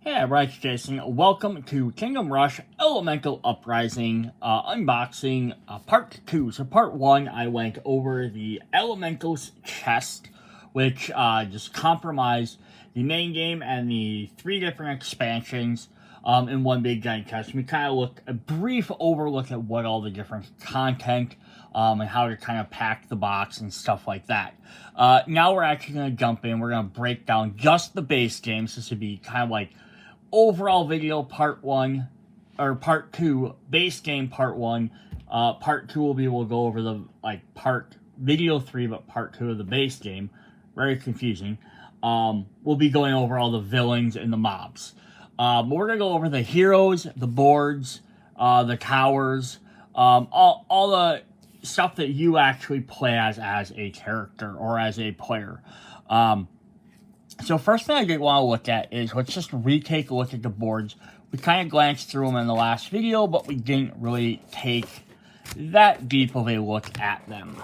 Hey, everybody, it's Jason. Welcome to Kingdom Rush Elemental Uprising unboxing part 2. So part 1, I went over the Elementals chest, which just compromised the main game and the 3 different expansions in one big giant chest. We kind of looked a brief overlook at what all the different content and how to kind of pack the box and stuff like that. Now we're actually going to jump in. We're going to break down just the base game. So this would be kind of like overall video part 1 or part 2, base game part 1. Part 2 we'll go over the part video 3, but part 2 of the base game. Very confusing. We'll be going over all the villains and the mobs. But we're gonna go over the heroes, the boards, the towers, all the stuff that you actually play as a character or as a player. So first thing I did want to look at is, let's just retake a look at the boards. We kind of glanced through them in the last video, but we didn't really take that deep of a look at them.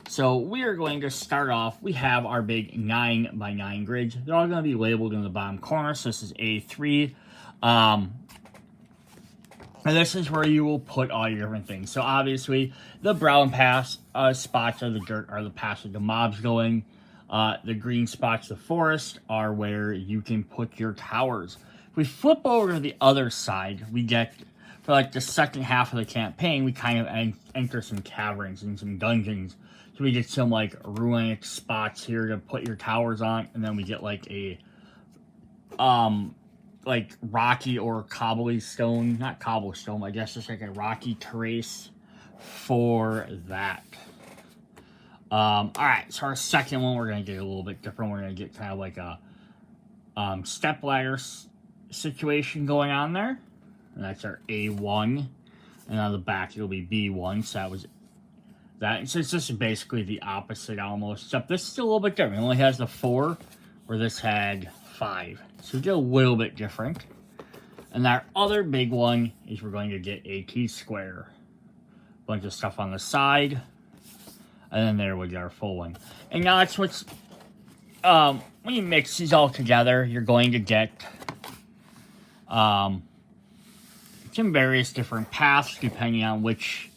So we are going to start off, we have our big 9x9 grids. They're all going to be labeled in the bottom corner, so this is A3. And this is where you will put all your different things. So obviously, the brown spots are the dirt, are the paths that the mobs going. The green spots, the forest, are where you can put your towers. If we flip over to the other side, we get, for like the second half of the campaign, we kind of enter some caverns and some dungeons. So we get some like ruinic spots here to put your towers on, and then we get like a like rocky or cobblestone, not cobblestone, I guess just like a rocky terrace for that. Alright, so our second one, we're going to get a little bit different. We're going to get kind of like a step ladder situation going on there. And that's our A1. And on the back, it'll be B1. So that was that. And so it's just basically the opposite almost. Except this is a little bit different. It only has the 4, where this had 5. So we get a little bit different. And our other big one is we're going to get a T-square. Bunch of stuff on the side. And then there we get our full one. And now that's what's, when you mix these all together, you're going to get some various different paths depending on which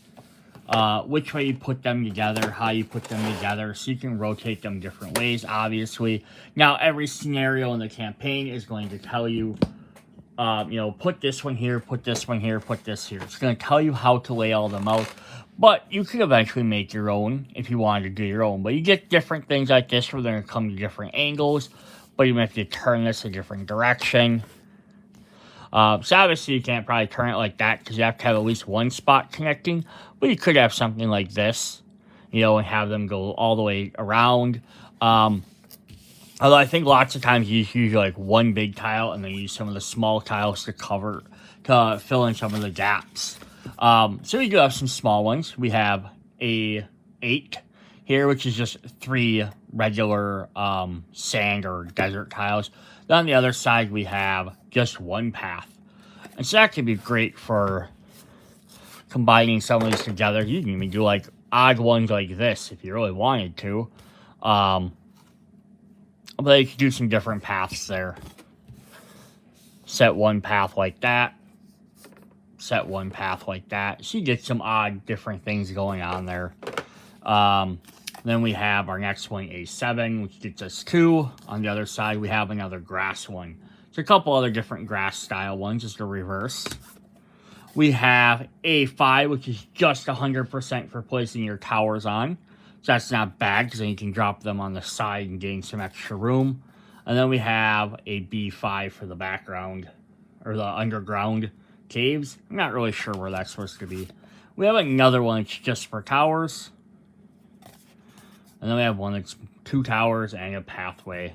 way you put them together, how you put them together, so you can rotate them different ways, obviously. Now, every scenario in the campaign is going to tell you, you know, put this one here, put this one here, put this here. It's going to tell you how to lay all them out. But you could eventually make your own if you wanted to do your own. But you get different things like this where they're going to come to different angles. But you have to turn this a different direction. So obviously you can't probably turn it like that because you have to have at least one spot connecting. But you could have something like this, you know, and have them go all the way around. Although I think lots of times you use like one big tile and then use some of the small tiles to fill in some of the gaps. So we do have some small ones. We have a 8 here, which is just 3 regular sand or desert tiles. Then on the other side, we have just 1 path. And so that could be great for combining some of these together. You can even do like odd ones like this if you really wanted to. But you could do some different paths there. Set 1 path like that. Set 1 path like that. So you get some odd different things going on there. Then we have our next one, A7, which gets us 2. On the other side, we have another grass one. So a couple other different grass style ones, just a reverse. We have A5, which is just 100% for placing your towers on. So that's not bad, because then you can drop them on the side and gain some extra room. And then we have a B5 for the background, or the underground caves. I'm not really sure where that's supposed to be. We have another one that's just for towers. And then we have one that's 2 towers and a pathway.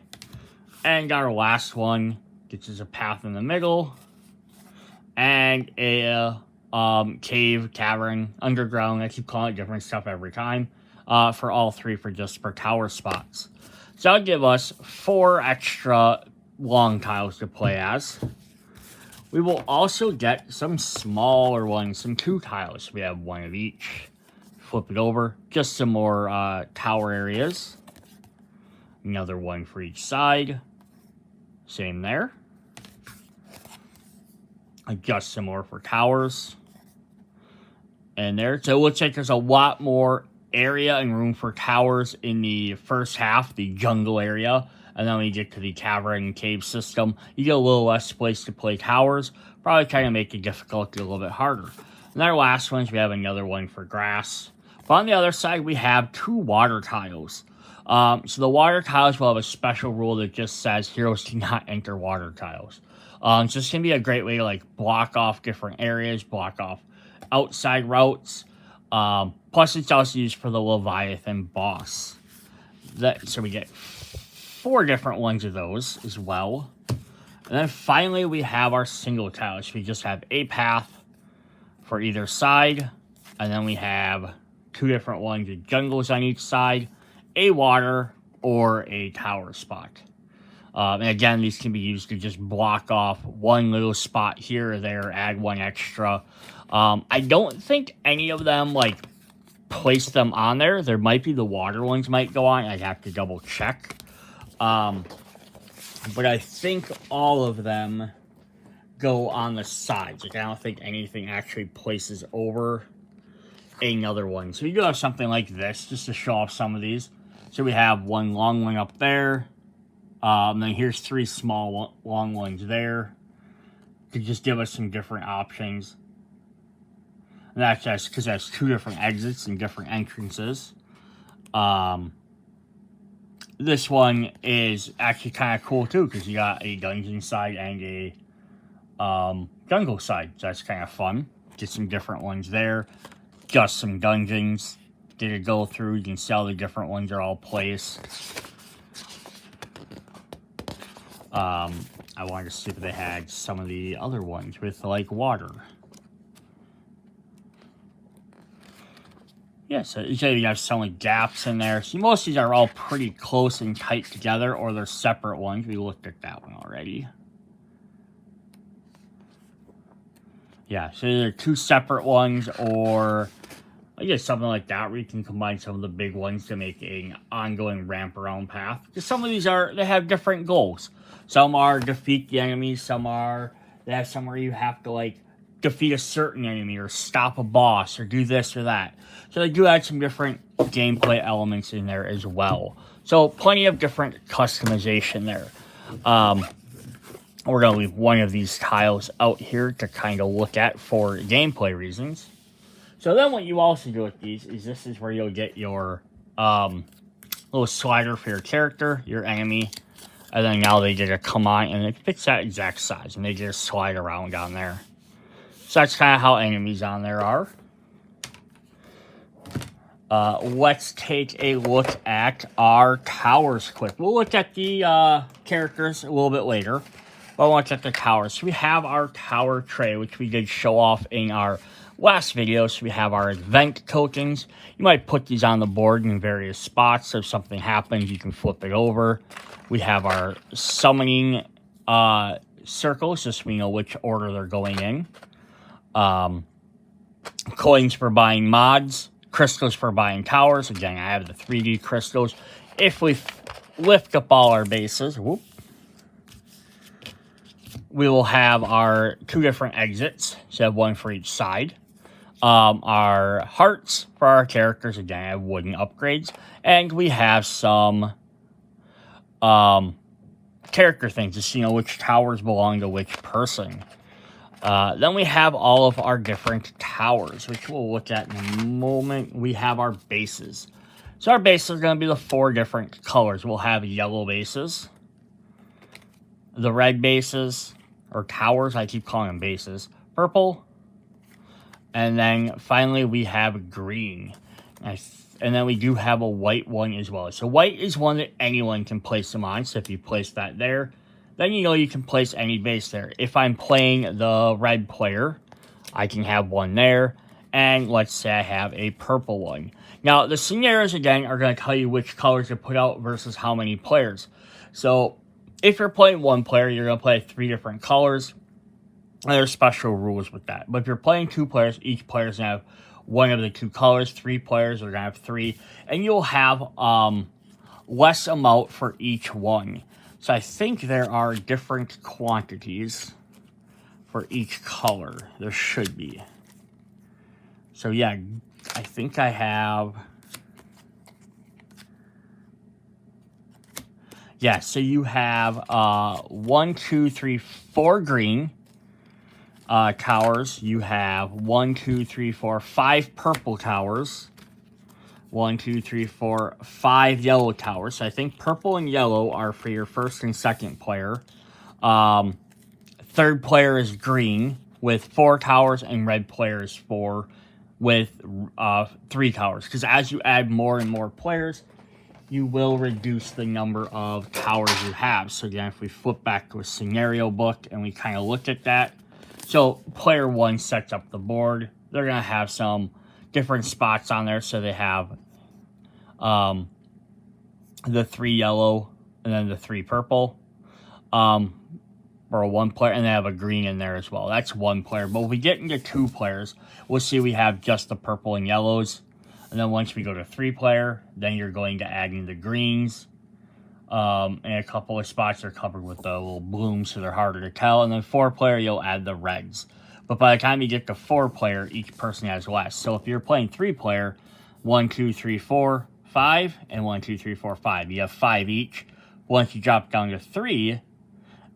And our last one, which is a path in the middle. And a cave, cavern, underground. I keep calling it different stuff every time. For all 3 for tower spots. So that'll give us 4 extra long tiles to play as. We will also get some smaller ones, some 2 tiles. We have 1 of each. Flip it over. Just some more tower areas. Another 1 for each side. Same there. Just similar for towers. And there, so it looks like there's a lot more area and room for towers in the first half, the jungle area. And then when you get to the cavern and cave system, you get a little less place to play towers. Probably kind of make the difficulty a little bit harder. And our last ones, we have another one for grass. But on the other side, we have 2 water tiles. So the water tiles will have a special rule that just says heroes do not enter water tiles. So this can be a great way to like block off different areas, block off outside routes. Plus, it's also used for the Leviathan boss. So we get 4 different ones of those as well. And then finally, we have our single tiles. We just have a path for either side. And then we have 2 different ones with jungles on each side, a water, or a tower spot. And again, these can be used to just block off one little spot here or there, add 1 extra. I don't think any of them, like, place them on there. There might be the water ones might go on. I'd have to double check. But I think all of them go on the sides. Like, I don't think anything actually places over another one. So you do have something like this, just to show off some of these. So we have 1 long one up there. Then here's 3 small long ones there. To just give us some different options. And that's just because that's 2 different exits and different entrances. This one is actually kind of cool too, because you got a dungeon side and a jungle side. So that's kind of fun. Get some different ones there. Just some dungeons. Did it go through? You can see all the different ones are all placed. I wanted to see if they had some of the other ones with like water. Yeah, so you have some like gaps in there. See, most of these are all pretty close and tight together, or they're separate ones. We looked at that one already. Yeah, so they're 2 separate ones, or I guess something like that, where you can combine some of the big ones to make an ongoing ramp around path. Because some of these they have different goals. Some are defeat the enemy, they have some where you have to like defeat a certain enemy or stop a boss or do this or that. So they do add some different gameplay elements in there as well. So plenty of different customization there. We're going to leave one of these tiles out here to kind of look at for gameplay reasons. So then what you also do with these is this is where you'll get your little slider for your character, your enemy, and then now they get to come on and it fits that exact size and they just slide around on there. So that's kind of how enemies on there are. Let's take a look at our towers quick. We'll look at the characters a little bit later, but I want to check the towers. So we have our tower tray, which we did show off in our last video. So we have our event tokens. You might put these on the board in various spots. So if something happens, you can flip it over. We have our summoning circles, just so we know which order they're going in. Coins for buying mods. Crystals for buying towers. Again, I have the 3D crystals. If we lift up all our bases, we will have our 2 different exits. So I have 1 for each side. Our hearts for our characters. Again, I have wooden upgrades. And we have some character things, just so you know which towers belong to which person. Then we have all of our different towers, which we'll look at in a moment. We have our bases. So our bases are going to be the 4 different colors. We'll have yellow bases, the red bases, or towers, I keep calling them bases, purple, and then finally we have green. And then we do have a white one as well. So white is one that anyone can place them on. So if you place that there, then you know you can place any base there. If I'm playing the red player, I can have one there. And let's say I have a purple one. Now, the scenarios, again, are going to tell you which colors to put out versus how many players. So if you're playing 1 player, you're going to play 3 different colors. And there's special rules with that. But if you're playing 2 players, each player is going to have 1 of the 2 colors. 3 players are going to have 3. And you'll have less amount for each one. So I think there are different quantities for each color. There should be. So yeah, I think I have... Yeah, so you have 1, 2, 3, 4 green towers. You have 1, 2, 3, 4, 5 purple towers. 1, 2, 3, 4, 5 yellow towers. So I think purple and yellow are for your first and second player. Third player is green with 4 towers, and red player is 4 with 3 towers. Because as you add more and more players, you will reduce the number of towers you have. So again, if we flip back to a scenario book and we kind of look at that. So player 1 sets up the board. They're going to have some different spots on there. So they have the 3 yellow and then the 3 purple. Or a 1 player, and they have a green in there as well. That's 1 player. But if we get into 2 players, we'll see we have just the purple and yellows. And then once we go to 3 player, then you're going to add in the greens. And a couple of spots are covered with the little blooms, so they're harder to tell. And then 4 player, you'll add the reds. But by the time you get to 4 player, each person has less. So if you're playing 3 player, 1, 2, 3, 4, 5, and 1, 2, 3, 4, 5. You have 5 each. Once you drop down to 3,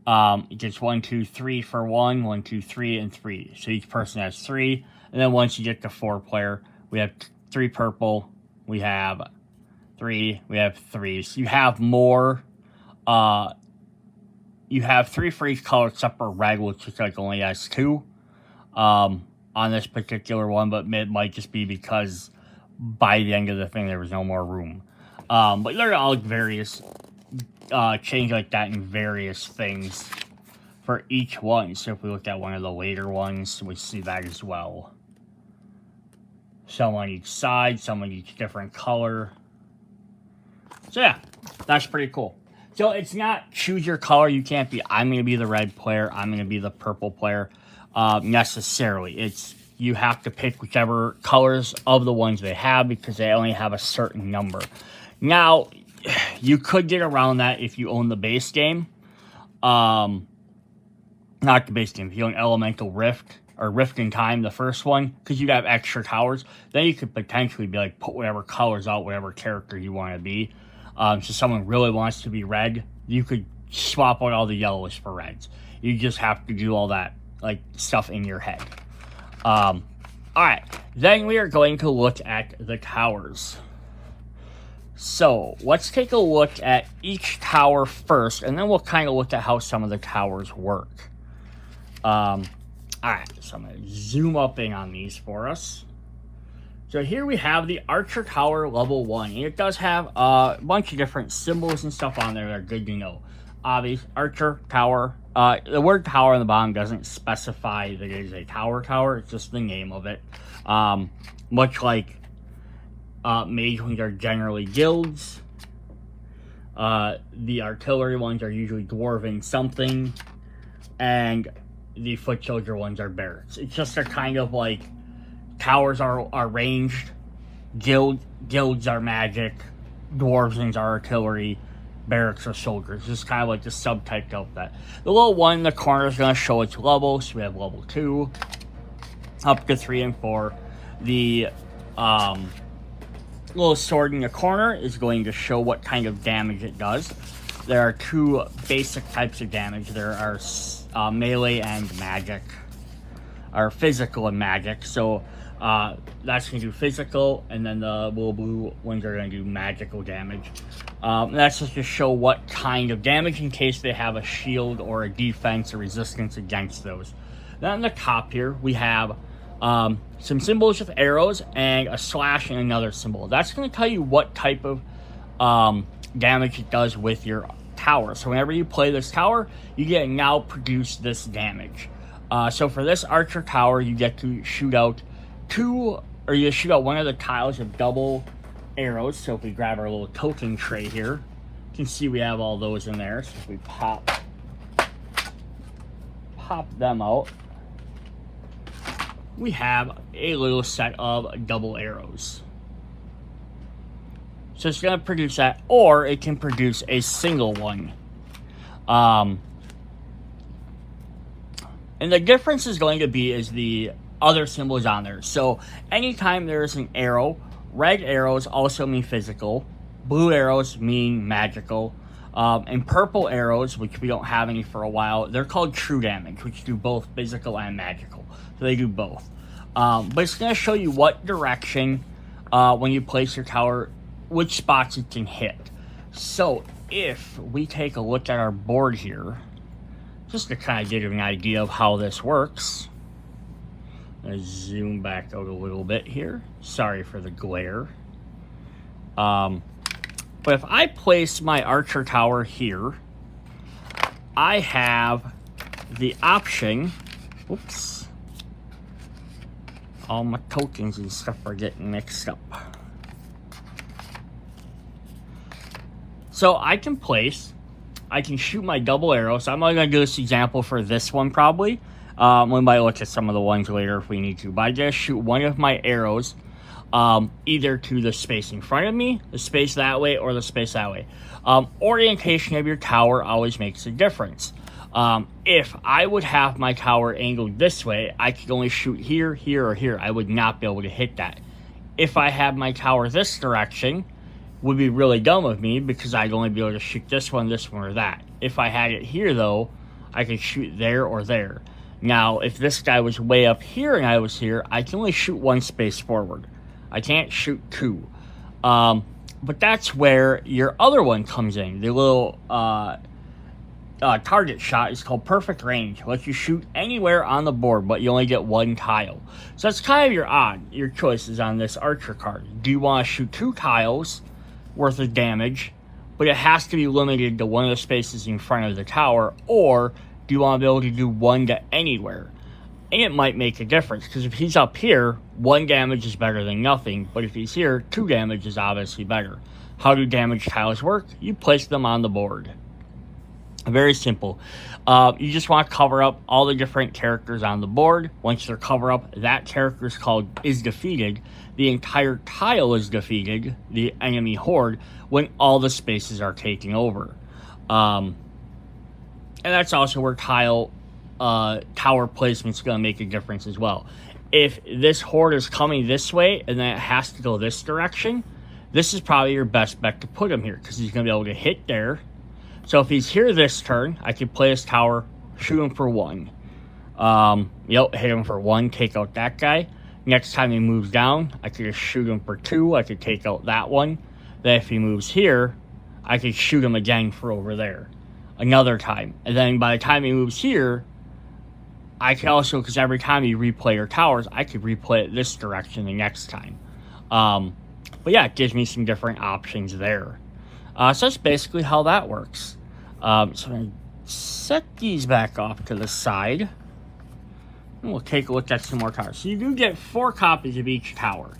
it gets 1, 2, 3 for 1, 1, 2, 3, and 3. So each person has 3. And then once you get to 4 player, we have 3 purple, we have 3, we have 3. So you have more, you have 3 for each color except for red, which is like only has 2 on this particular one, but it might just be because by the end of the thing there was no more room. But there are all various change like that in various things for each one. So if we look at one of the later ones, we see that as well. Some on each side, some on each different color. So yeah, that's pretty cool. So it's not choose your color. You can't be, I'm going to be the red player, I'm going to be the purple player, necessarily. It's, you have to pick whichever colors of the ones they have because they only have a certain number. Now, you could get around that if you own the base game. Not the base game. If you own Elemental Rift or Rift in Time, the first one, because you'd have extra towers, then you could potentially be like, put whatever colors out, whatever character you want to be. So someone really wants to be red, you could swap out all the yellows for reds. You just have to do all that like stuff in your head. Alright, then we are going to look at the towers. So, let's take a look at each tower first, and then we'll kind of look at how some of the towers work. Alright, so I'm going to zoom up in on these for us. So here we have the Archer Tower level 1, and it does have a bunch of different symbols and stuff on there that are good to know. Obviously, Archer Tower, the word tower on the bottom doesn't specify that it is a tower, it's just the name of it. Much like mage ones are generally guilds. The artillery ones are usually dwarven something. And the foot soldier ones are barracks. It's just a kind of like towers are ranged. Guilds are magic. Dwarves are artillery. Barracks are soldiers. Just kind of like the subtype of that. The little one in the corner is going to show its level. So we have level 2 up to 3 and 4. The little sword in the corner is going to show what kind of damage it does. There are 2 basic types of damage. There are melee and magic, or physical and magic. So that's going to do physical, and then the little blue ones are going to do magical damage. That's just to show what kind of damage in case they have a shield or a defense or resistance against those. Then on the top here, we have some symbols with arrows and a slash and another symbol. That's going to tell you what type of damage it does with your tower. So whenever you play this tower, you get now produce this damage. So for this Archer Tower, you get to shoot out one of the tiles of double arrows. So if we grab our little token tray here, you can see we have all those in there. So if we pop them out, we have a little set of double arrows. So it's going to produce that, or it can produce a single one. And the difference is going to be is the other symbols on there. So anytime there's an arrow, red arrows also mean physical, blue arrows mean magical, and purple arrows, which we don't have any for a while, they're called true damage, which do both physical and magical. So they do both. But it's going to show you what direction, when you place your tower, which spots it can hit. So if we take a look at our board here, just to kind of get an idea of how this works. I'm going to zoom back out a little bit here. Sorry for the glare. But if I place my archer tower here, I have the option, oops, all my tokens and stuff are getting mixed up. So I can shoot my double arrow. So I'm only going to do this example for this one probably. We might look at some of the ones later if we need to. But I just shoot one of my arrows either to the space in front of me, the space that way, or the space that way. Orientation of your tower always makes a difference. If I would have my tower angled this way, I could only shoot here, here, or here. I would not be able to hit that. If I had my tower this direction, would be really dumb of me because I'd only be able to shoot this one, or that. If I had it here, though, I could shoot there or there. Now, if this guy was way up here and I was here, I can only shoot one space forward. I can't shoot two. But that's where your other one comes in. The little target shot is called perfect range. It lets you shoot anywhere on the board, but you only get one tile. So that's kind of your choices on this archer card. Do you want to shoot 2 tiles worth of damage, but it has to be limited to one of the spaces in front of the tower, or do you want to be able to do 1 to anywhere? And it might make a difference, because if he's up here, 1 damage is better than nothing, but if he's here, 2 damage is obviously better. How do damage tiles work? You place them on the board. Very simple. You just want to cover up all the different characters on the board. Once they're covered up, that character is defeated. The entire tile is defeated, the enemy horde, when all the spaces are taken over. And that's also where tower placement is going to make a difference as well. If this horde is coming this way and then it has to go this direction, this is probably your best bet to put him here, because he's going to be able to hit there. So if he's here this turn, I can play his tower, shoot him for 1. Hit him for 1, take out that guy. Next time he moves down, I could just shoot him for 2. I could take out that one. Then if he moves here, I could shoot him again for over there. Another time. And then by the time he moves here, I can also, because every time you replay your towers, I could replay it this direction the next time. But yeah, it gives me some different options there. So that's basically how that works. So I'm going to set these back off to the side. And we'll take a look at some more towers. So you do get 4 copies of each tower.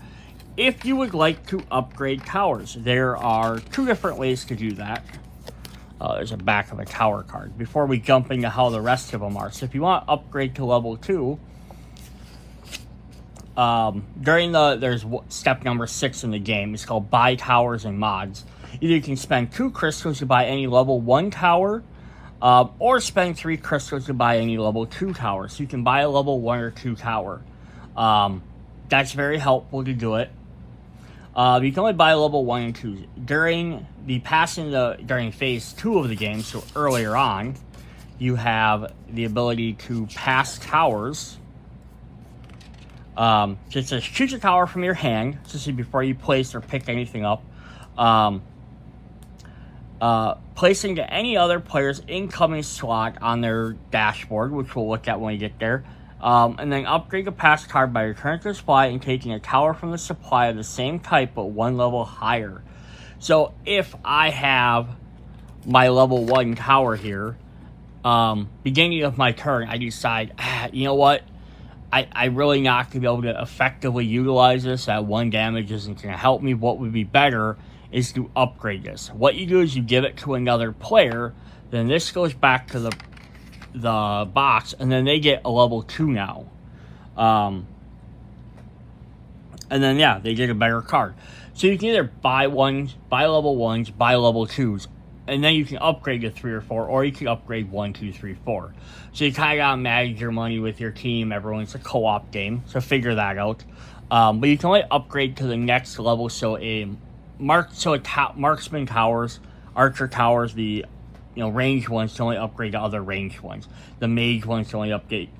If you would like to upgrade towers, there are 2 different ways to do that. There's a back of a tower card before we jump into how the rest of them are. So if you want to upgrade to level 2, there's step number 6 in the game. It's called buy towers and mods. Either you can spend 2 crystals to buy any level 1 tower, or spend 3 crystals to buy any level 2 tower. So you can buy a level 1 or 2 tower. That's very helpful to do it. You can only buy level 1 and 2. During phase 2 of the game, so earlier on, you have the ability to pass towers. So it says choose a tower from your hand, so see before you place or pick anything up. Placing to any other player's incoming slot on their dashboard, which we'll look at when we get there. And then upgrade a pass card by returning to the supply and taking a tower from the supply of the same type but 1 level higher. So if I have my level 1 tower here, beginning of my turn, I decide, you know what? I really not going to be able to effectively utilize this. That 1 damage isn't going to help me. What would be better is to upgrade this. What you do is you give it to another player, then this goes back to the box, and then they get a level 2 now. And then, yeah, they get a better card. So you can either buy level 1s, buy level 2s, and then you can upgrade to 3 or 4, or you can upgrade 1, 2, 3, 4. So you kind of gotta manage your money with your team. Everyone's a co-op game, so figure that out. But you can only upgrade to the next level. So marksman towers, archer towers, the ranged ones can only upgrade to other ranged ones. The mage ones can only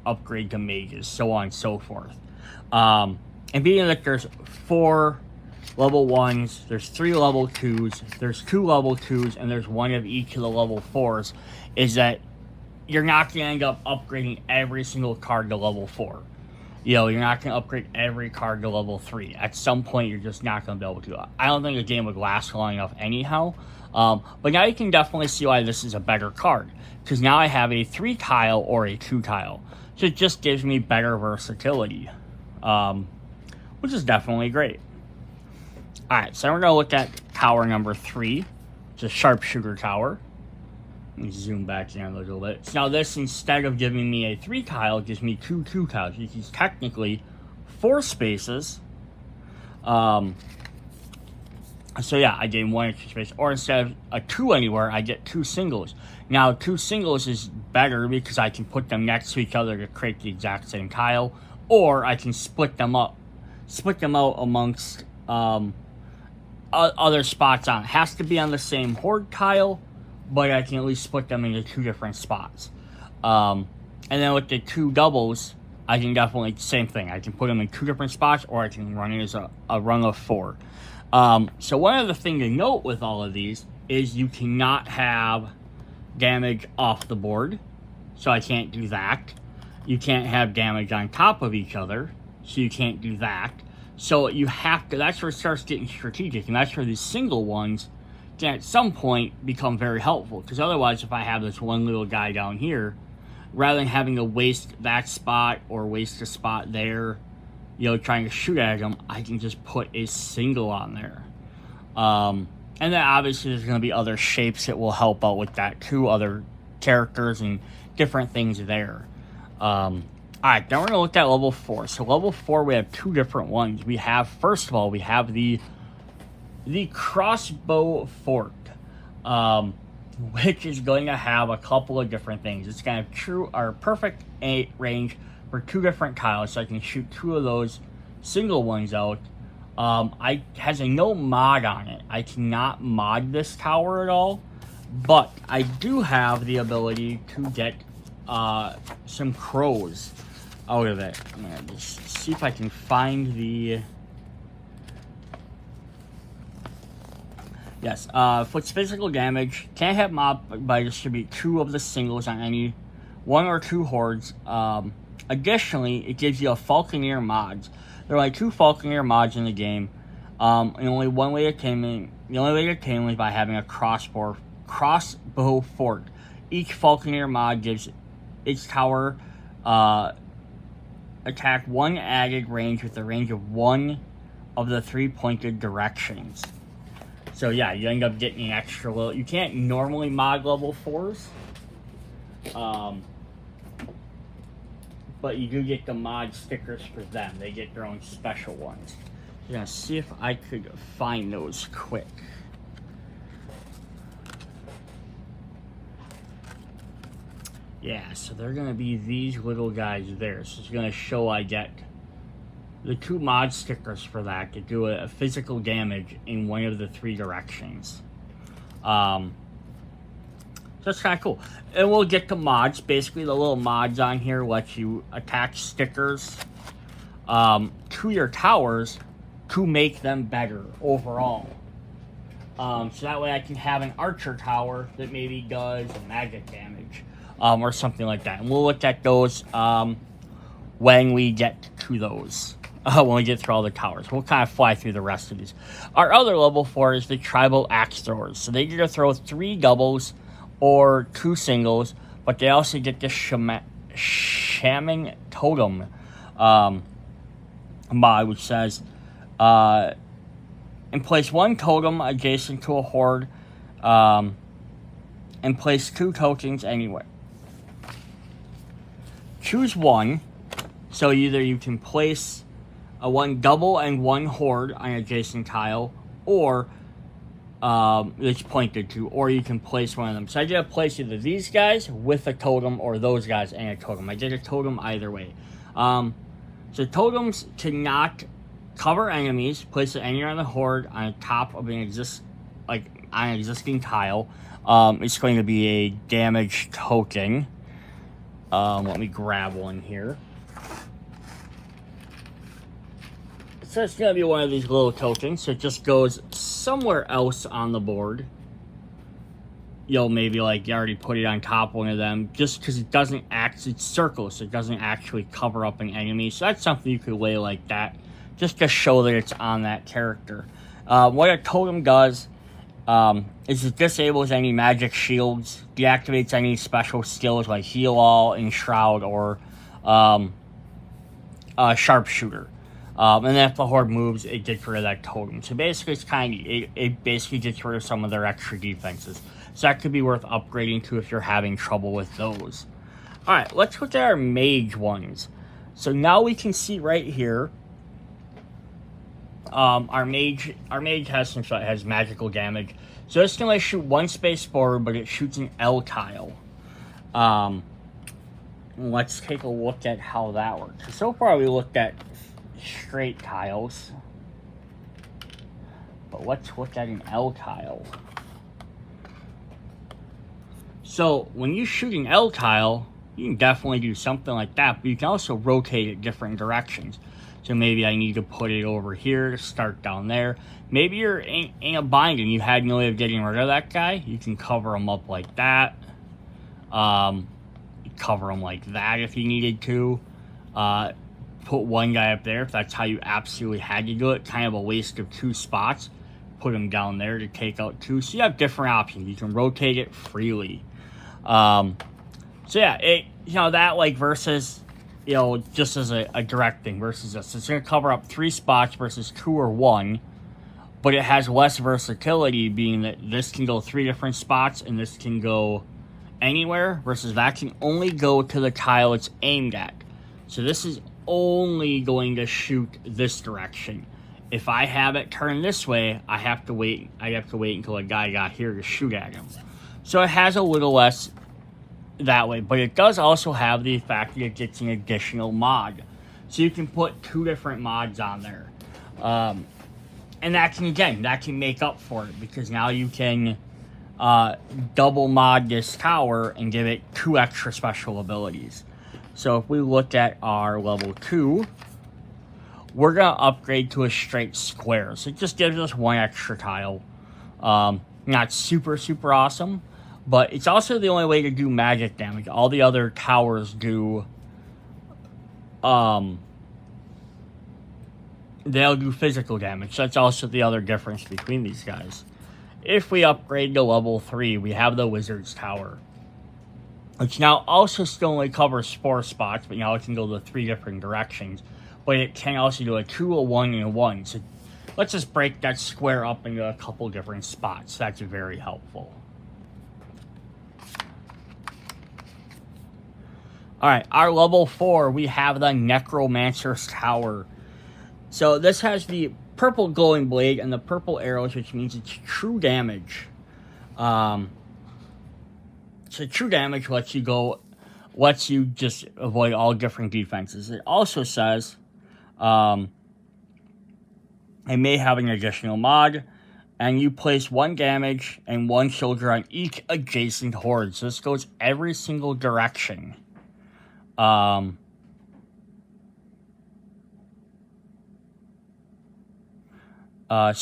upgrade to mages, so on and so forth. And being that there's 4 level 1s, there's 3 level 2s, there's 2 level 2s, and there's 1 of each of the level 4s, is that you're not going to end up upgrading every single card to level 4. You're not going to upgrade every card to level 3. At some point, you're just not going to be able to. I don't think the game would last long enough anyhow. But now you can definitely see why this is a better card. Because now I have a 3 tile or a 2 tile. So it just gives me better versatility. Which is definitely great. Alright, so we're going to look at tower number 3. It's a sharpshooter tower. Let me zoom back in a little bit. So now this, instead of giving me a 3 tile, gives me 2 tiles, which is technically 4 spaces. So yeah, I gain 1 extra space. Or instead of a 2 anywhere, I get 2 singles. Now 2 singles is better because I can put them next to each other to create the exact same tile. Or I can split them out amongst other spots on. It has to be on the same horde tile, but I can at least split them into 2 different spots. And then with the 2 doubles, I can definitely, same thing. I can put them in 2 different spots, or I can run it as a run of 4. So one other thing to note with all of these is you cannot have damage off the board. So I can't do that. You can't have damage on top of each other. So you can't do that. So you have to, that's where it starts getting strategic. And that's where these single ones can at some point become very helpful. Because otherwise, if I have this one little guy down here, rather than having to waste that spot or waste a spot there, trying to shoot at him, I can just put a single on there. And then obviously there's going to be other shapes that will help out with that too, other characters and different things there. Alright, now we're going to look at level 4. So level 4, we have 2 different ones. First of all, we have the crossbow fort, which is going to have a couple of different things. It's going to have perfect range for 2 different tiles, so I can shoot 2 of those single ones out. It has a no mod on it. I cannot mod this tower at all, but I do have the ability to get some crows out of it. I'm going to just see if I can find the... Yes, puts physical damage. Can't hit mob, but I distribute 2 of the singles on any 1 or 2 hordes. Additionally, it gives you a Falconeer mod. There are only 2 Falconeer mods in the game, and only one way to tame them. The only way to tame them is by having a crossbow fort. Each Falconeer mod gives its tower attack 1 added range with a range of 1 of the 3 pointed directions. So yeah, you end up getting an extra little... You can't normally mod level 4s. But you do get the mod stickers for them. They get their own special ones. I'm going to see if I could find those quick. Yeah, so they're going to be these little guys there. So it's going to show I get the 2 mod stickers for that to do a physical damage in 1 of the 3 directions. So that's kind of cool. And we'll get to mods. Basically, the little mods on here let you attach stickers to your towers to make them better overall. So that way I can have an archer tower that maybe does magic damage or something like that. And we'll look at those when we get to those. When we get through all the towers. We'll kind of fly through the rest of these. Our other level 4 is the tribal axe throwers. So they get to throw 3 doubles or 2 singles, but they also get the shaman totem mod, which says, and place 1 totem adjacent to a horde, and place 2 tokens anywhere. Choose 1, so either you can place a 1 double and 1 horde on an adjacent tile, or it's pointed to, or you can place one of them. So I did a place either these guys with a totem or those guys and a totem. I did a totem either way. So totems cannot cover enemies, place it anywhere on the horde on top of an existing tile. It's going to be a damage token. Let me grab one here. So it's going to be one of these little tokens. So it just goes somewhere else on the board. You'll maybe like you already put it on top of one of them, just because it doesn't actually circle, so it doesn't actually cover up an enemy. So that's something you could lay like that, just to show that it's on that character. What a totem does is it disables any magic shields, deactivates any special skills like Heal All, Enshroud, or Sharpshooter. And then if the horde moves, it gets rid of that totem. So basically, it basically gets rid of some of their extra defenses. So that could be worth upgrading to if you're having trouble with those. All right, let's look at our mage ones. So now we can see right here. Our mage has magical damage. So it's gonna shoot one space forward, but it shoots an L tile. Let's take a look at how that works. So far we looked at straight tiles, but let's look at an L tile. So when you shoot an L tile, you can definitely do something like that, but you can also rotate it different directions. So maybe I need to put it over here to start down there. Maybe you're in a bind and you had no way of getting rid of that guy. You can cover him up like that. Cover him like that if you needed to. Put one guy up there if that's how you absolutely had to do it. Kind of a waste of two spots. Put him down there to take out two. So you have different options. You can rotate it freely. So yeah, that like versus, just as a direct thing versus this. It's going to cover up 3 spots versus 2 or 1. But it has less versatility, being that this can go 3 different spots and this can go anywhere, versus that can only go to the tile it's aimed at. So this is only going to shoot this direction. If I have it turned this way, I have to wait until a guy got here to shoot at him. So it has a little less that way, but it does also have the fact that it gets an additional mod. So you can put 2 different mods on there. And that can make up for it, because now you can double mod this tower and give it 2 extra special abilities. So if we look at our level 2, we're going to upgrade to a straight square. So it just gives us 1 extra tile. Not super, super awesome, but it's also the only way to do magic damage. All the other towers do, they'll do physical damage. So that's also the other difference between these guys. If we upgrade to level 3, we have the Wizard's Tower, which now also still only covers 4 spots, but now it can go to 3 different directions. But it can also do a 2, a 1, and a 1. So let's just break that square up into a couple different spots. That's very helpful. Alright, our level 4, we have the Necromancer's Tower. So this has the purple glowing blade and the purple arrows, which means it's true damage. So true damage lets you just avoid all different defenses. It also says it may have an additional mod, and you place 1 damage and 1 soldier on each adjacent horde. So this goes every single direction. So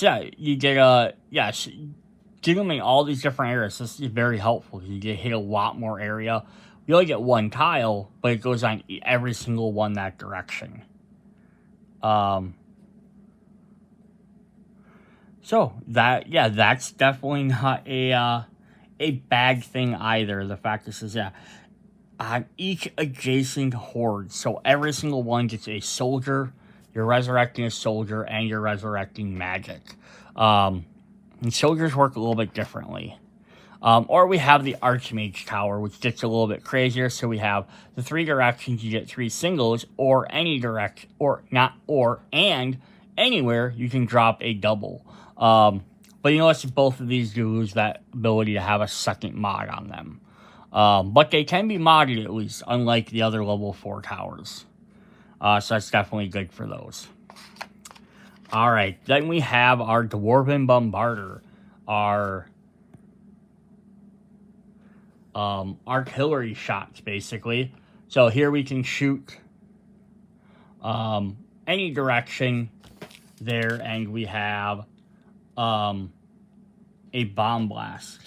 yeah, you get doing all these different areas. This is very helpful. You get hit a lot more area. You only get 1 tile, but it goes on every single one that direction. So that's definitely not a bad thing either. The fact this is on each adjacent horde. So every single one gets a soldier. You're resurrecting a soldier, and you're resurrecting magic. And soldiers work a little bit differently. Or we have the Archmage Tower, which gets a little bit crazier. So we have the 3 directions, you get 3 singles, or any direct, or not, or, and anywhere you can drop a double. But you notice both of these do lose that ability to have a second mod on them. But they can be modded at least, unlike the other level 4 towers. So that's definitely good for those. Alright, then we have our Dwarven Bombarder. Our artillery shots, basically. So here we can shoot any direction there, and we have a bomb blast.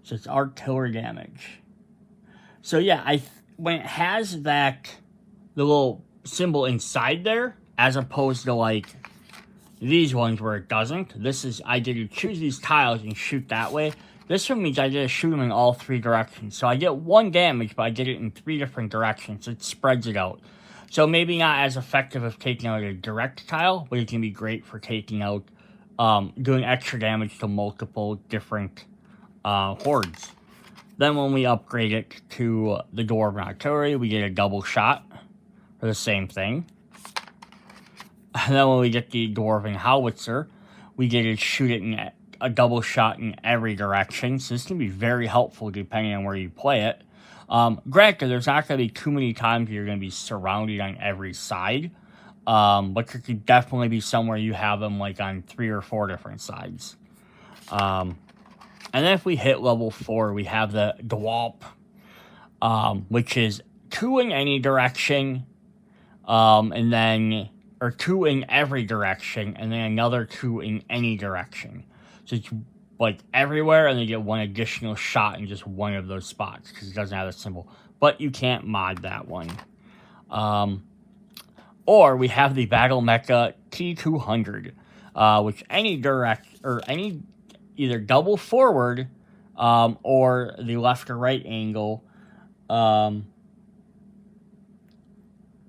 So it's artillery damage. So yeah, when it has the little symbol inside there, as opposed to like these ones where it doesn't. I get to choose these tiles and shoot that way. This one means I get to shoot them in all 3 directions. So I get 1 damage, but I get it in 3 different directions. It spreads it out. So maybe not as effective as taking out a direct tile, but it can be great for taking out, doing extra damage to multiple different hordes. Then when we upgrade it to the Dwarven Artillery, we get a double shot for the same thing. And then when we get the Dwarven Howitzer, we get to shoot it in a double shot in every direction. So this can be very helpful depending on where you play it. Granted, there's not going to be too many times you're going to be surrounded on every side. But there could definitely be somewhere you have them like on 3 or 4 different sides. And then if we hit level 4, we have the Dwalp, which is 2 in any direction, and then, or 2 in every direction, and then another 2 in any direction. So it's like everywhere, and they get 1 additional shot in just 1 of those spots, because it doesn't have a symbol. But you can't mod that one. Or we have the Battle Mecha T200, which any either double forward, or the left or right angle,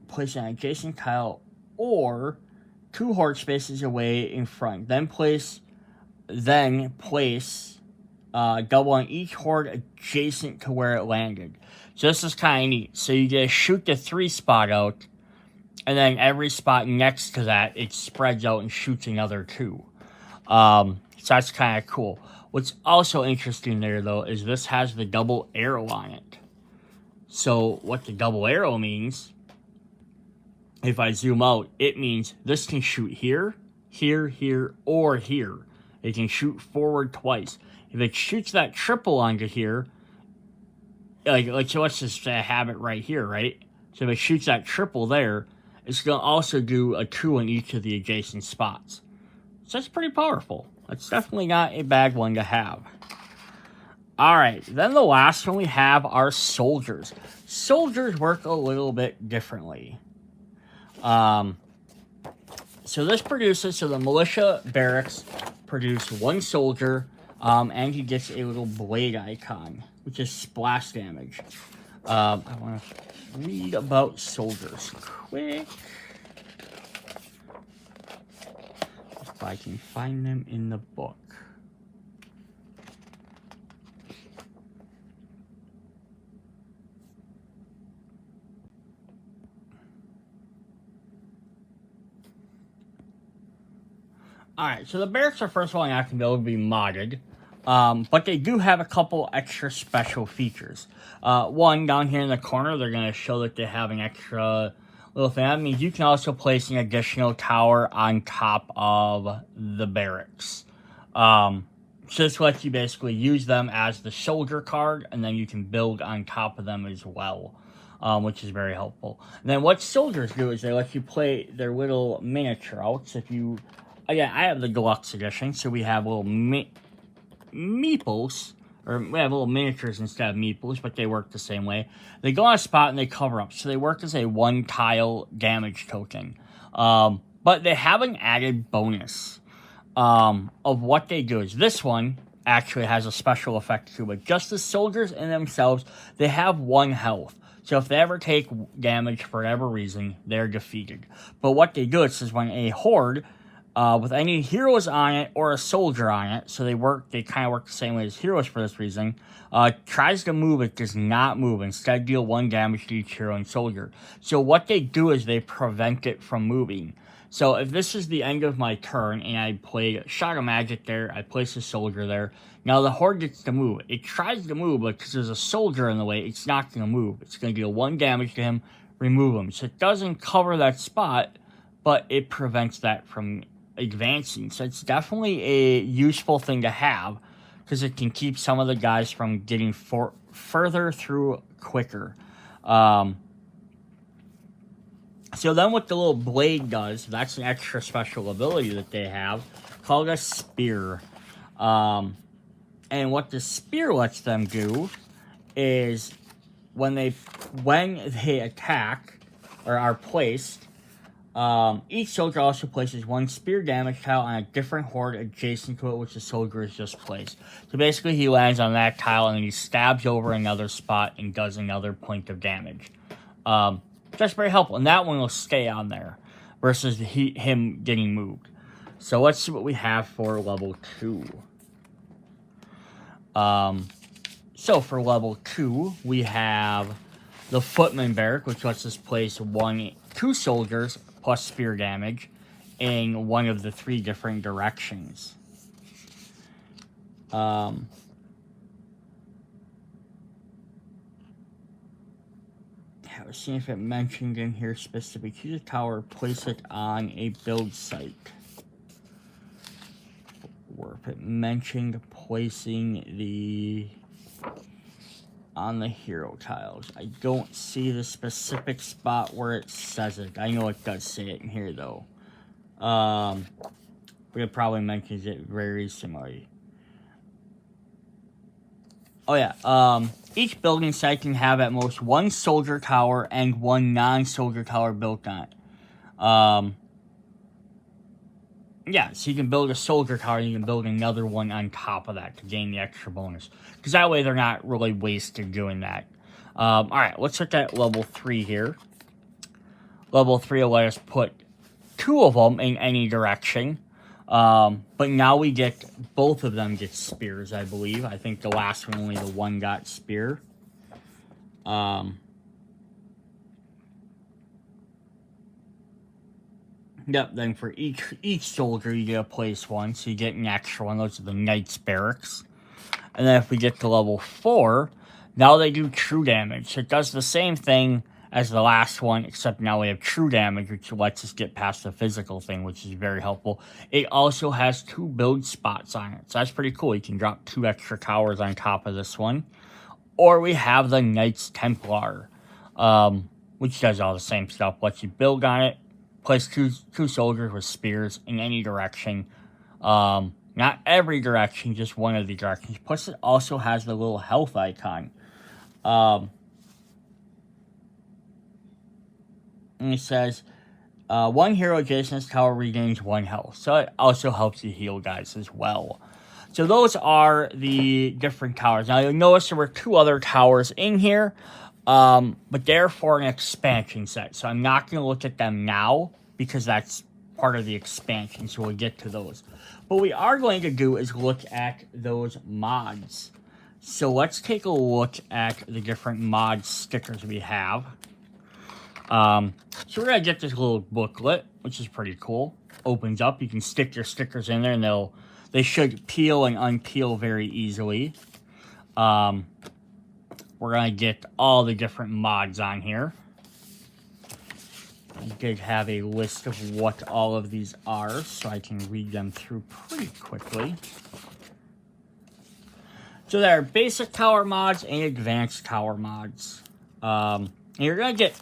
place an adjacent tile, or 2 horde spaces away in front. Then place double on each horde adjacent to where it landed. So this is kind of neat. So you get to shoot the 3 spot out, and then every spot next to that, it spreads out and shoots another 2. So that's kind of cool. What's also interesting there, though, is this has the double arrow on it. So what the double arrow means, if I zoom out, it means this can shoot here, here, here, or here. It can shoot forward twice. If it shoots that triple onto here, like so let's just have it right here, right? So if it shoots that triple there, it's going to also do a 2 in each of the adjacent spots. So that's pretty powerful. That's definitely not a bad one to have. Alright, then the last one we have are soldiers. Soldiers work a little bit differently. So the militia barracks produce 1 soldier, and he gets a little blade icon, which is splash damage. I want to read about soldiers quick. If I can find them in the book. Alright, so the barracks are first of all not going to be able to be modded, but they do have a couple extra special features. One, down here in the corner, they're going to show that they have an extra little thing. That means you can also place an additional tower on top of the barracks. So this lets you basically use them as the soldier card, and then you can build on top of them as well, which is very helpful. And then what soldiers do is they let you play their little miniature outs. Again, I have the deluxe edition, so we have little meeples, or we have little miniatures instead of meeples, but they work the same way. They go on a spot and they cover up, so they work as a 1-tile damage token. But they have an added bonus of what they do. Is this one actually has a special effect too, but just the soldiers in themselves, they have 1 health. So if they ever take damage for whatever reason, they're defeated. But what they do is when a horde with any heroes on it or a soldier on it. So they kind of work the same way as heroes for this reason. Tries to move, it does not move. Instead, deal 1 damage to each hero and soldier. So what they do is they prevent it from moving. So if this is the end of my turn and I play Shot of Magic there, I place a soldier there. Now the horde gets to move. It tries to move, but because there's a soldier in the way, it's not going to move. It's going to deal 1 damage to him, remove him. So it doesn't cover that spot, but it prevents that from advancing. So it's definitely a useful thing to have, because it can keep some of the guys from getting further through quicker. So then what the little blade does, that's an extra special ability that they have, called a spear. And what the spear lets them do is when they attack or are placed, each soldier also places 1 spear damage tile on a different horde adjacent to it, which the soldier is just placed. So basically he lands on that tile and then he stabs over another spot and does another point of damage. That's very helpful, and that one will stay on there versus him getting moved. So let's see what we have for level 2. So for level 2, we have the Footman Barrack, which lets us place 2 soldiers plus spear damage in one of the 3 different directions. I was seeing if it mentioned in here specifically. Choose a tower, place it on a build site. Or if it mentioned placing on the hero tiles. I don't see the specific spot where it says it. I know it does say it in here though. But it probably mentions it very similarly. Oh yeah, each building site can have at most 1 soldier tower and 1 non-soldier tower built on it. Yeah, so you can build a soldier tower and you can build another one on top of that to gain the extra bonus. Because that way they're not really wasted doing that. Alright, let's look at level 3 here. Level 3 will let us put 2 of them in any direction. But now we get, both of them get spears, I believe. I think the last one, only the one got spear. Yep, then for each soldier, you get to place 1, so you get an extra one. Those are the Knights Barracks. And then if we get to level 4, now they do true damage. So it does the same thing as the last one, except now we have true damage, which lets us get past the physical thing, which is very helpful. It also has 2 build spots on it, so that's pretty cool. You can drop 2 extra towers on top of this one. Or we have the Knights Templar, which does all the same stuff. Lets you build on it, place two soldiers with spears in any direction. Not every direction, just one of the directions. Plus, it also has the little health icon. And it says, 1 hero adjacent to this tower regains 1 health. So it also helps you heal guys as well. So those are the different towers. Now, you'll notice there were 2 other towers in here. But they're for an expansion set. So I'm not going to look at them now, because that's part of the expansion. So we'll get to those. What we are going to do is look at those mods. So let's take a look at the different mod stickers we have. So we're going to get this little booklet, which is pretty cool. Opens up. You can stick your stickers in there, and they should peel and unpeel very easily. We're going to get all the different mods on here. I did have a list of what all of these are, so I can read them through pretty quickly. So there are basic tower mods and advanced tower mods. And you're going to get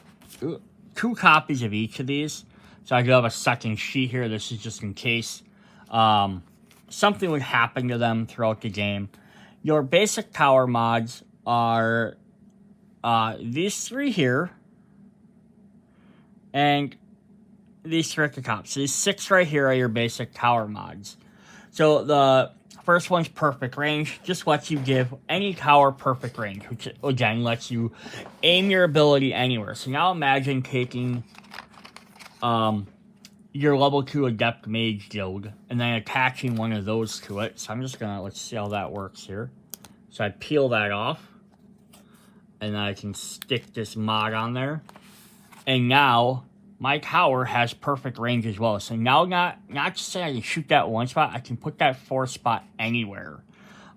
2 copies of each of these. So I do have a second sheet here. This is just in case something would happen to them throughout the game. Your basic tower mods are these 3 here, and these 3 at the top. So these 6 right here are your basic tower mods. So the first one's perfect range. Just lets you give any tower perfect range, which again lets you aim your ability anywhere. So now imagine taking your level 2 Adept Mage Guild, and then attaching one of those to it. So I'm just gonna, let's see how that works here. So I peel that off, and then I can stick this mod on there. And now, my tower has perfect range as well. So now, not just saying I can shoot that one spot, I can put that 4th spot anywhere.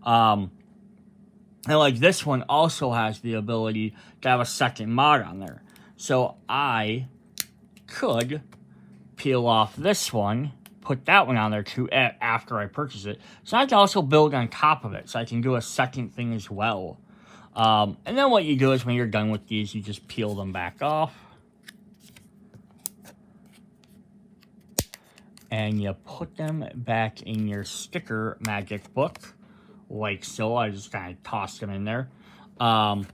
And like this one also has the ability to have a second mod on there. So I could peel off this one, put that one on there too after I purchase it. So I can also build on top of it. So I can do a second thing as well. And then what you do is when you're done with these, you just peel them back off. And you put them back in your sticker magic book, like so. I just kind of tossed them in there. And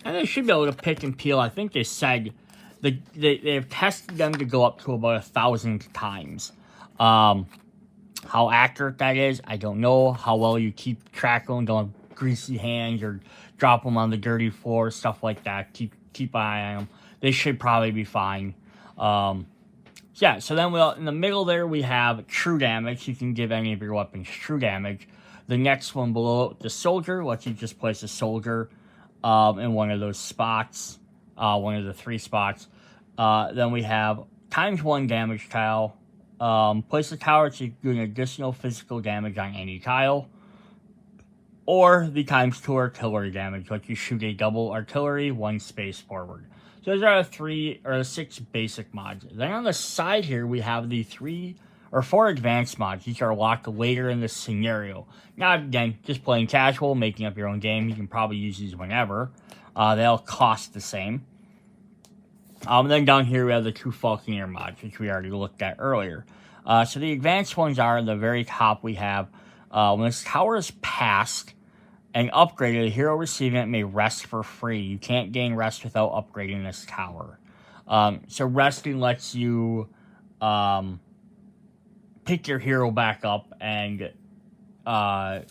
they should be able to pick and peel. I think they said they've tested them to go up to about 1,000 times. How accurate that is, I don't know. How well you keep track of them, don't have greasy hands or drop them on the dirty floor, stuff like that. Keep an eye on them. They should probably be fine. Yeah, so then in the middle there we have true damage. You can give any of your weapons true damage. The next one below, the soldier, lets you just place a soldier in one of those spots, one of the 3 spots. Then we have ×1 damage tile. Place a tower to do an additional physical damage on any tile. Or the ×2 artillery damage, lets you shoot a double artillery 1 space forward. So those are 3 or 6 basic mods. Then on the side here, we have the 3 or 4 advanced mods. These are locked later in the scenario. Now, again, just playing casual, making up your own game. You can probably use these whenever. They all cost the same. Then down here, we have the 2 Falconeer mods, which we already looked at earlier. So the advanced ones are, at the very top, we have, when this tower is passed and upgraded, the hero receiving it may rest for free. You can't gain rest without upgrading this tower. So resting lets you pick your hero back up and blah,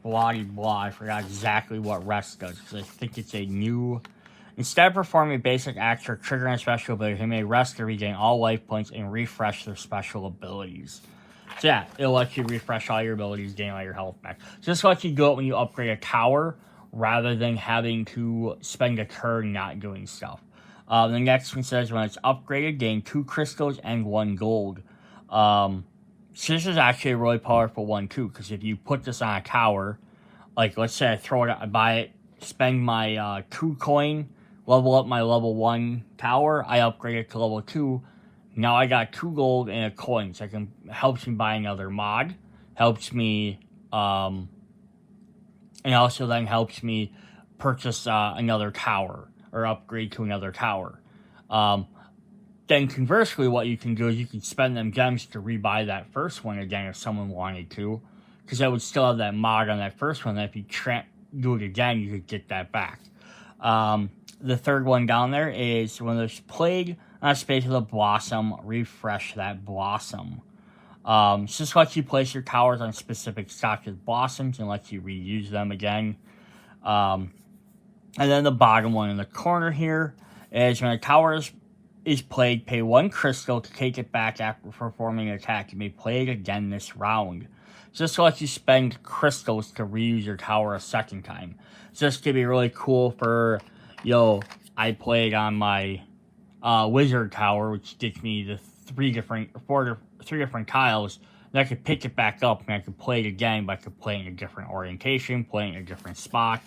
I forgot exactly what rest does, because I think it's a new... Instead of performing a basic action or triggering a special ability, he may rest to regain all life points and refresh their special abilities. So yeah, it'll let you refresh all your abilities, gain all your health back. So this lets you go when you upgrade a tower, rather than having to spend a turn not doing stuff. The next one says, when it's upgraded, gain 2 crystals and 1 gold. So this is actually a really powerful one too, because if you put this on a tower, like let's say I throw it, I buy it, spend my 2 coin, level up my level 1 tower, I upgrade it to level 2, now I got 2 gold and a coin, so helps me buy another mod, helps me, and also then helps me purchase another tower, or upgrade to another tower. Then conversely, what you can do is you can spend them gems to rebuy that first one again if someone wanted to, because I would still have that mod on that first one, that if you do it again, you could get that back. The third one down there is, when there's plague on a space with a blossom, refresh that blossom. So this lets you place your towers on specific stocks with blossoms and lets you reuse them again. And then the bottom one in the corner here is, when a tower is plagued, pay 1 crystal to take it back after performing an attack. You may play it again this round. So this lets you spend crystals to reuse your tower a second time. So this could be really cool for, I played on my wizard tower, which gets me the 3 different tiles. And I could pick it back up and I could play it again, but I could play it in a different orientation, play it in a different spot.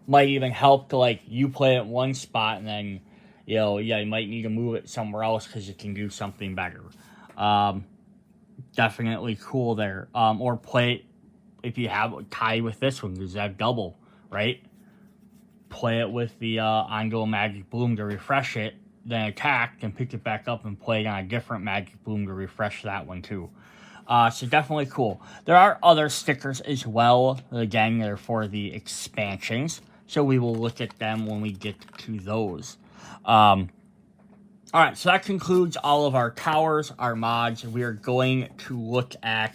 Might even help to, you play it in one spot and then, you might need to move it somewhere else because it can do something better. Definitely cool there. Or play it, if you have a tie with this one, because that double, right? Play it with the ongoing magic bloom to refresh it, then attack, and pick it back up and play it on a different magic bloom to refresh that one too. So definitely cool. There are other stickers as well. Again, they're for the expansions, so we will look at them when we get to those. Alright, so that concludes all of our towers, our mods. We are going to look at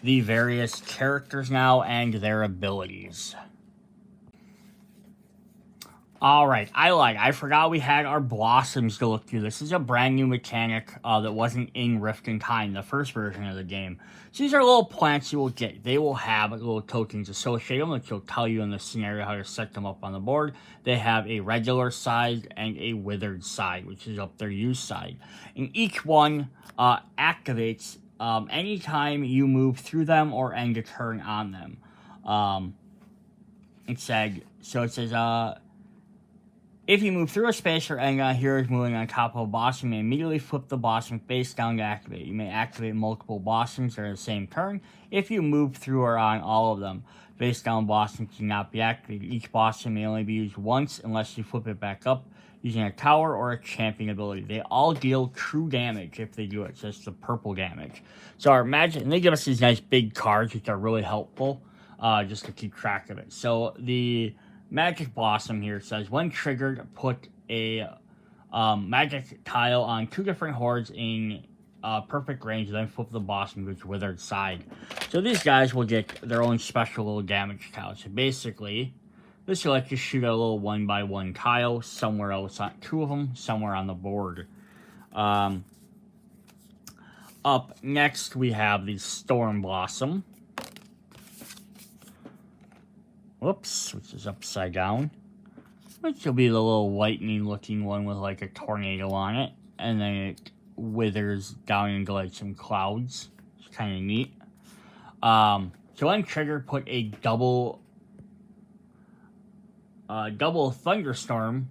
the various characters now and their abilities. Alright, I forgot we had our blossoms to look through. This is a brand new mechanic that wasn't in Rift and Time, the first version of the game. So these are little plants you will get. They will have little tokens associated with them, which will tell you in the scenario how to set them up on the board. They have a regular side and a withered side, which is up their use side. And each one activates anytime you move through them or end a turn on them. It says, if you move through a space or end on a hero is moving on top of a blossom, you may immediately flip the blossom face down to activate. You may activate multiple blossoms during the same turn. If you move through or on all of them, face down blossoms cannot be activated. Each blossom may only be used once unless you flip it back up using a tower or a champion ability. They all deal true damage if they do it, so it's the purple damage. So our magic, and they give us these nice big cards, which are really helpful, just to keep track of it. So the Magic Blossom here says, when triggered, put a magic tile on 2 different hordes in perfect range, then flip the blossom to its withered side. So these guys will get their own special little damage tile. So basically, this will let you shoot a little 1x1 tile somewhere else, on 2 of them, somewhere on the board. Up next, we have the Storm Blossom. Whoops, which is upside down. Which will be the little lightning looking one with like a tornado on it. And then it withers down into like some clouds. It's kind of neat. So when triggered, put a double thunderstorm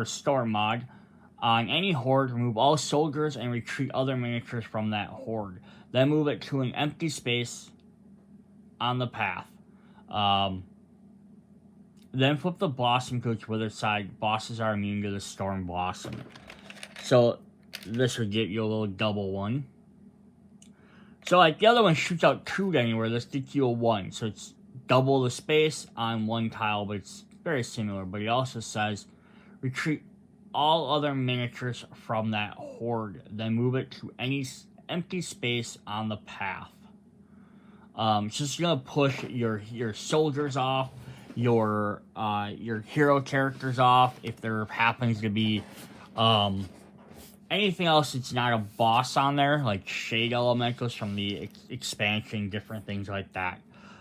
storm mod on any horde. Remove all soldiers and retreat other miniatures from that horde. Then move it to an empty space on the path. Then flip the blossom to its withered side. Bosses are immune to the Storm Blossom. So this would get you a little double one. So like the other one shoots out 2 anywhere, this gets you a 1. So it's double the space on 1 tile, but it's very similar. But it also says retreat all other miniatures from that horde. Then move it to any empty space on the path. So it's gonna push your soldiers off, your hero characters off. If there happens to be anything else that's not a boss on there, like shade elementals from the expansion, different things like that.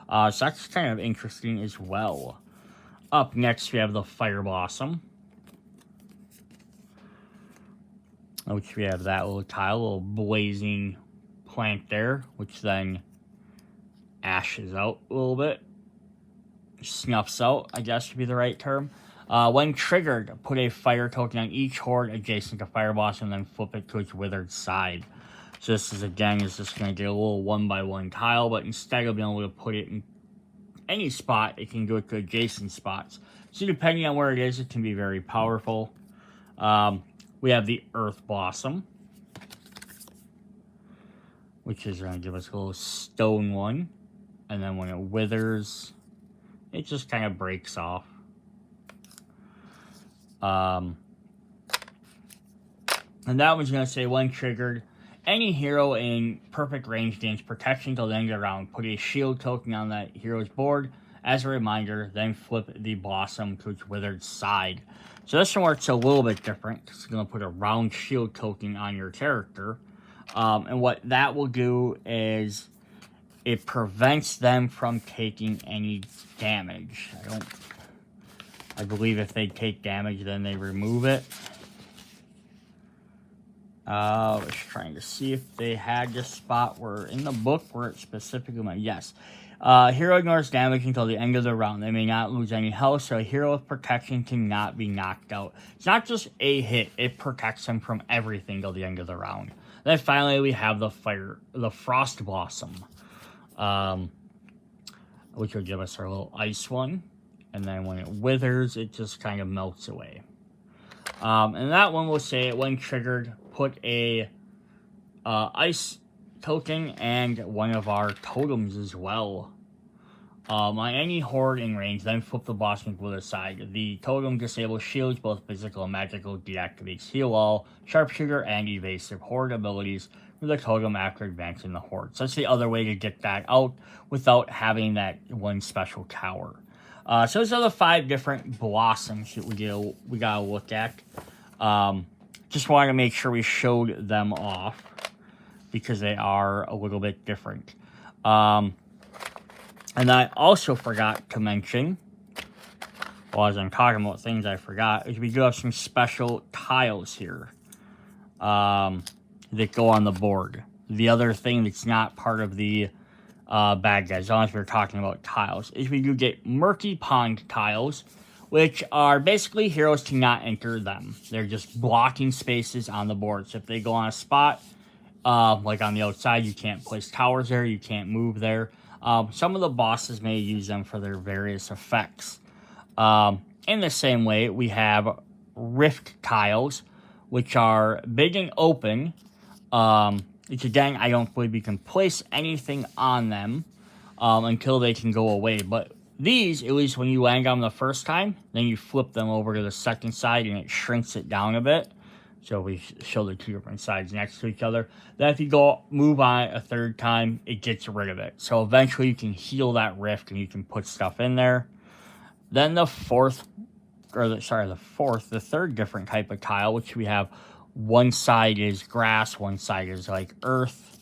So that's kind of interesting as well. Up next, we have the Fire Blossom, which we have that little tile, little blazing plant there, which then ashes out a little bit. Snuffs out, I guess would be the right term. When triggered, put a fire token on each horde adjacent to Fire Blossom, and then flip it to its withered side. So this is, again, is just going to get a little 1x1 tile, but instead of being able to put it in any spot, it can go to adjacent spots. So depending on where it is, it can be very powerful. We have the Earth Blossom, which is going to give us a little stone one. And then when it withers, it just kind of breaks off. And that one's going to say, when triggered, any hero in perfect range gains protection till the end of the round. Put a shield token on that hero's board as a reminder, then flip the blossom to its withered side. So this one works a little bit different. It's going to put a round shield token on your character. And what that will do is it prevents them from taking any damage. I believe if they take damage, then they remove it. I was trying to see if they had this spot where in the book where it specifically meant, yes. Hero ignores damage until the end of the round. They may not lose any health, so a hero with protection cannot be knocked out. It's not just a hit, it protects them from everything till the end of the round. Then finally we have the Frost Blossom, which will give us our little ice one. And then when it withers, it just kind of melts away. And that one will say, when triggered, put a ice token and one of our totems as well on any horde in range. Then flip the blossom to the other side. The totem disables shields, both physical and magical, deactivates heal all, sharpshooter, and evasive horde abilities with the totem after advancing the horde. So that's the other way to get that out without having that one special tower. So those are the 5 different blossoms that we gotta look at. Just wanted to make sure we showed them off because they are a little bit different. And I also forgot to mention, well, as I'm talking about things I forgot, is we do have some special tiles here that go on the board. The other thing that's not part of the bad guys, as long as we're talking about tiles, is we do get murky pond tiles, which are basically heroes cannot enter them. They're just blocking spaces on the board. So if they go on a spot, like on the outside, you can't place towers there, you can't move there. Some of the bosses may use them for their various effects. In the same way, we have rift tiles, which are big and open, which again, I don't believe you can place anything on them until they can go away. But these, at least when you land on them the first time, then you flip them over to the second side and it shrinks it down a bit. So we show the 2 different sides next to each other. Then if you go move on it a 3rd time, it gets rid of it. So eventually you can heal that rift and you can put stuff in there. Then the 3rd different type of tile, which we have, one side is grass, one side is like earth,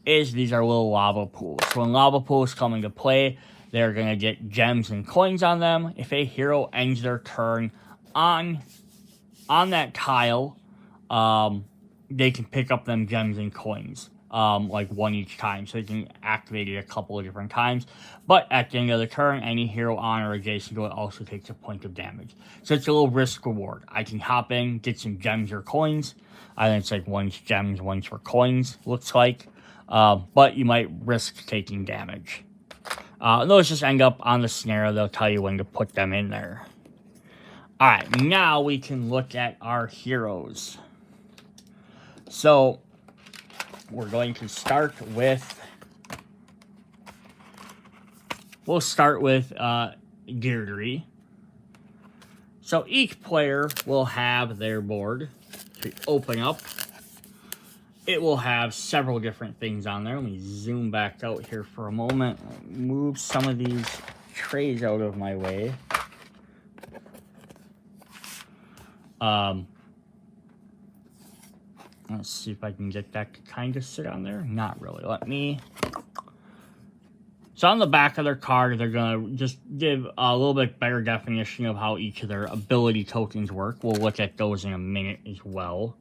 is these are little lava pools. So when lava pools come into play, they're going to get gems and coins on them. If a hero ends their turn on that tile, they can pick up them gems and coins, like 1 each time. So they can activate it a couple of different times. But at the end of the turn, any hero on or adjacent to it also takes a point of damage. So it's a little risk reward. I can hop in, get some gems or coins. I think it's like one's gems, one's for coins, looks like. But you might risk taking damage. Those just end up on the scenario. They'll tell you when to put them in there. Alright, now we can look at our heroes. So, we're going to start with... We'll start with Geardry. So, each player will have their board to open up. It will have several different things on there. Let me zoom back out here for a moment. Move some of these trays out of my way. Let's see if I can get that to kind of sit on there. Not really. Let me... So on the back of their card, they're going to just give a little bit better definition of how each of their ability tokens work. We'll look at those in a minute as well.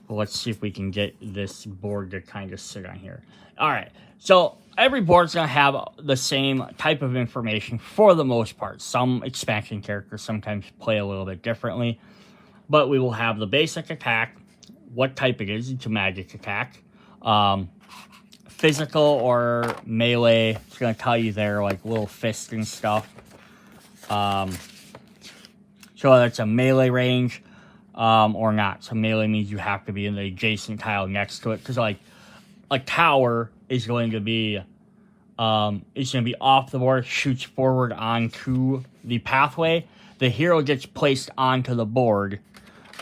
But let's see if we can get this board to kind of sit on here. Alright, so every board's going to have the same type of information for the most part. Some expansion characters sometimes play a little bit differently. But we will have the basic attack, what type it is. It's a magic attack. Physical or melee, it's going to tell you there, like little fists and stuff. So that's a melee range or not. So melee means you have to be in the adjacent tile next to it. Because like a tower is going to be off the board, shoots forward onto the pathway. The hero gets placed onto the board.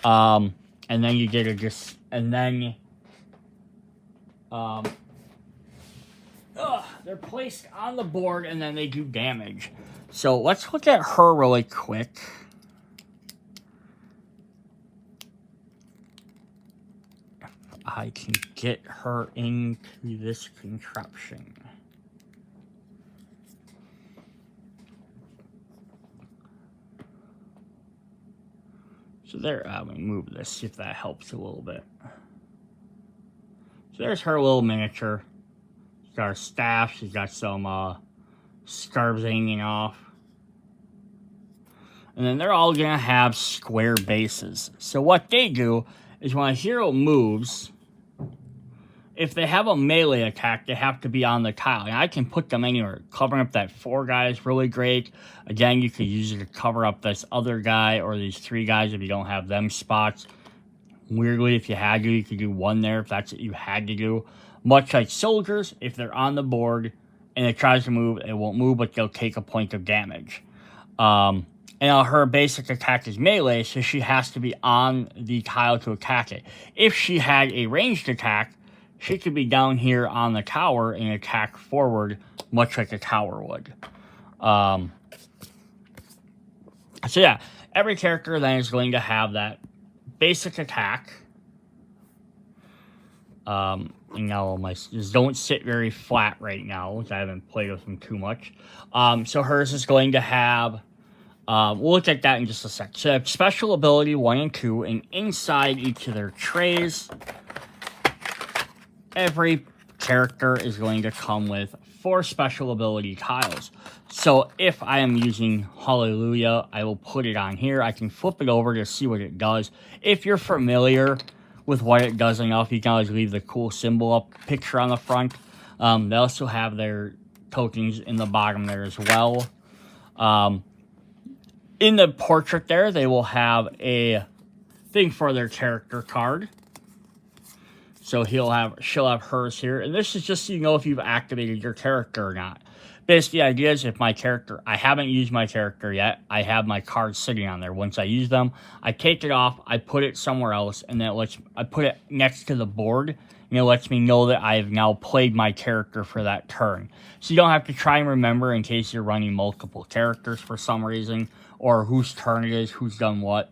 And then you get they're placed on the board and then they do damage. So let's look at her really quick. If I can get her into this contraption. So there, I'm going to move this, see if that helps a little bit. So there's her little miniature. She's got her staff, she's got some scarves hanging off. And then they're all going to have square bases. So what they do is when a hero moves, if they have a melee attack, they have to be on the tile. And I can put them anywhere. Covering up that 4 guy is really great. Again, you could use it to cover up this other guy or these 3 guys if you don't have them spots. Weirdly, if you had to, you could do 1 there if that's what you had to do. Much like soldiers, if they're on the board and it tries to move, it won't move, but they'll take a point of damage. And her basic attack is melee, so she has to be on the tile to attack it. If she had a ranged attack, she could be down here on the tower and attack forward, much like a tower would. So yeah, every character then is going to have that basic attack. You know, my just don't sit very flat right now, because I haven't played with them too much. So hers is going to have. We'll look at that in just a sec. So I have special ability 1 and 2, and inside each of their trays, every character is going to come with 4 special ability tiles. So if I am using Hallelujah, I will put it on here. I can flip it over to see what it does. If you're familiar with what it does enough, you can always leave the cool symbol up picture on the front. They also have their tokens in the bottom there as well. In the portrait there, they will have a thing for their character card. So she'll have hers here. And this is just so you know if you've activated your character or not. Basically, the idea is if my character, I haven't used my character yet, I have my cards sitting on there. Once I use them, I take it off, I put it somewhere else, and then I put it next to the board, and it lets me know that I have now played my character for that turn. So you don't have to try and remember in case you're running multiple characters for some reason, or whose turn it is, who's done what.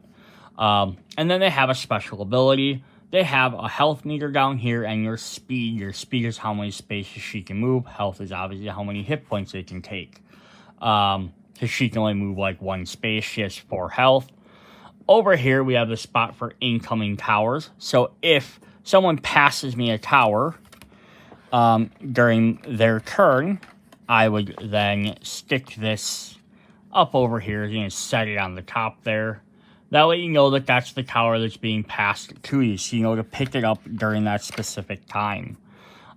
And then they have a special ability. They have a health meter down here and your speed. Your speed is how many spaces she can move. Health is obviously how many hit points they can take. Because she can only move like 1 space. She has 4 health. Over here, we have the spot for incoming towers. So if someone passes me a tower during their turn, I would then stick this up over here and set it on the top there. That way you know that that's the tower that's being passed to you, so you know to pick it up during that specific time.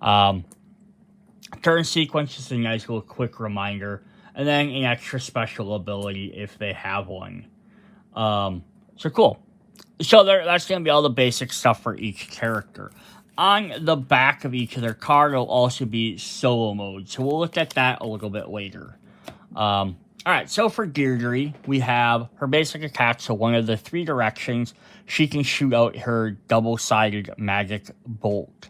Turn sequence is a nice little quick reminder, and then an extra special ability if they have one. So cool. So that's going to be all the basic stuff for each character. On the back of each of their card will also be solo mode, so we'll look at that a little bit later. Alright, so for Deirdre, we have her basic attack, so one of the 3 directions, she can shoot out her double-sided magic bolt,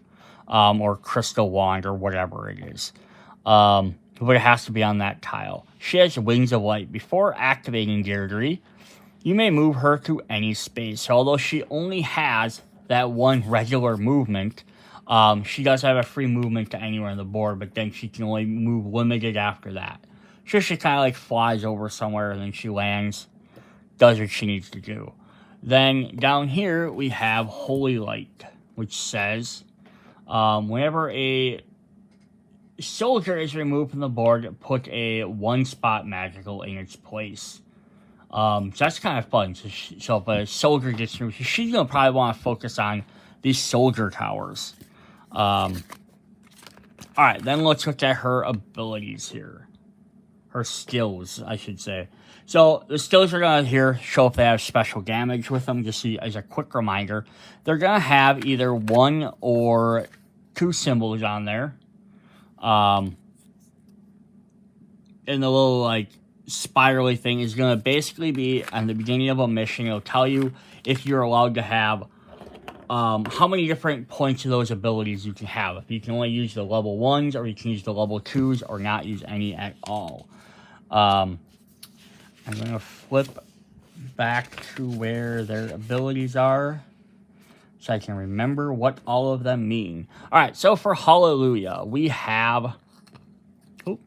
or crystal wand, or whatever it is. But it has to be on that tile. She has Wings of Light. Before activating Deirdre, you may move her to any space. So although she only has that 1 regular movement, she does have a free movement to anywhere on the board, but then she can only move limited after that. So she kind of like flies over somewhere and then she lands, does what she needs to do. Then down here we have Holy Light, which says whenever a soldier is removed from the board, put a 1-spot magical in its place. So that's kind of fun. So if a soldier gets removed, she's going to probably want to focus on these soldier towers. Alright, then let's look at her abilities here. Her skills, I should say. So the skills are going to here show if they have special damage with them, just as a quick reminder. They're going to have either 1 or 2 symbols on there. And the little like spirally thing is going to basically be on the beginning of a mission. It'll tell you if you're allowed to have how many different points of those abilities you can have. If you can only use the level 1s, or you can use the level 2s, or not use any at all. I'm going to flip back to where their abilities are, so I can remember what all of them mean. Alright, so for Hallelujah, we have... I'm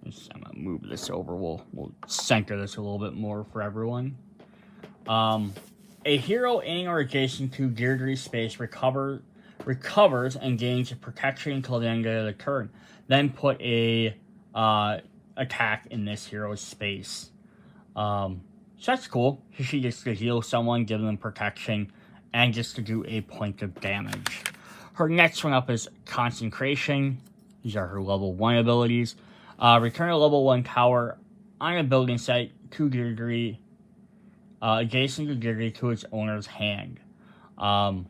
going to move this over. We'll center this a little bit more for everyone. A hero in or adjacent to Deirdre's space recovers and gains protection until the end of the turn. Then put a attack in this hero's space. So that's cool. She gets to heal someone, give them protection, and gets to do a point of damage. Her next one up is Consecration. These are her level 1 abilities. Return a level 1 tower on a building site to Deirdre, adjacent to Deirdre to its owner's hand. Yeah,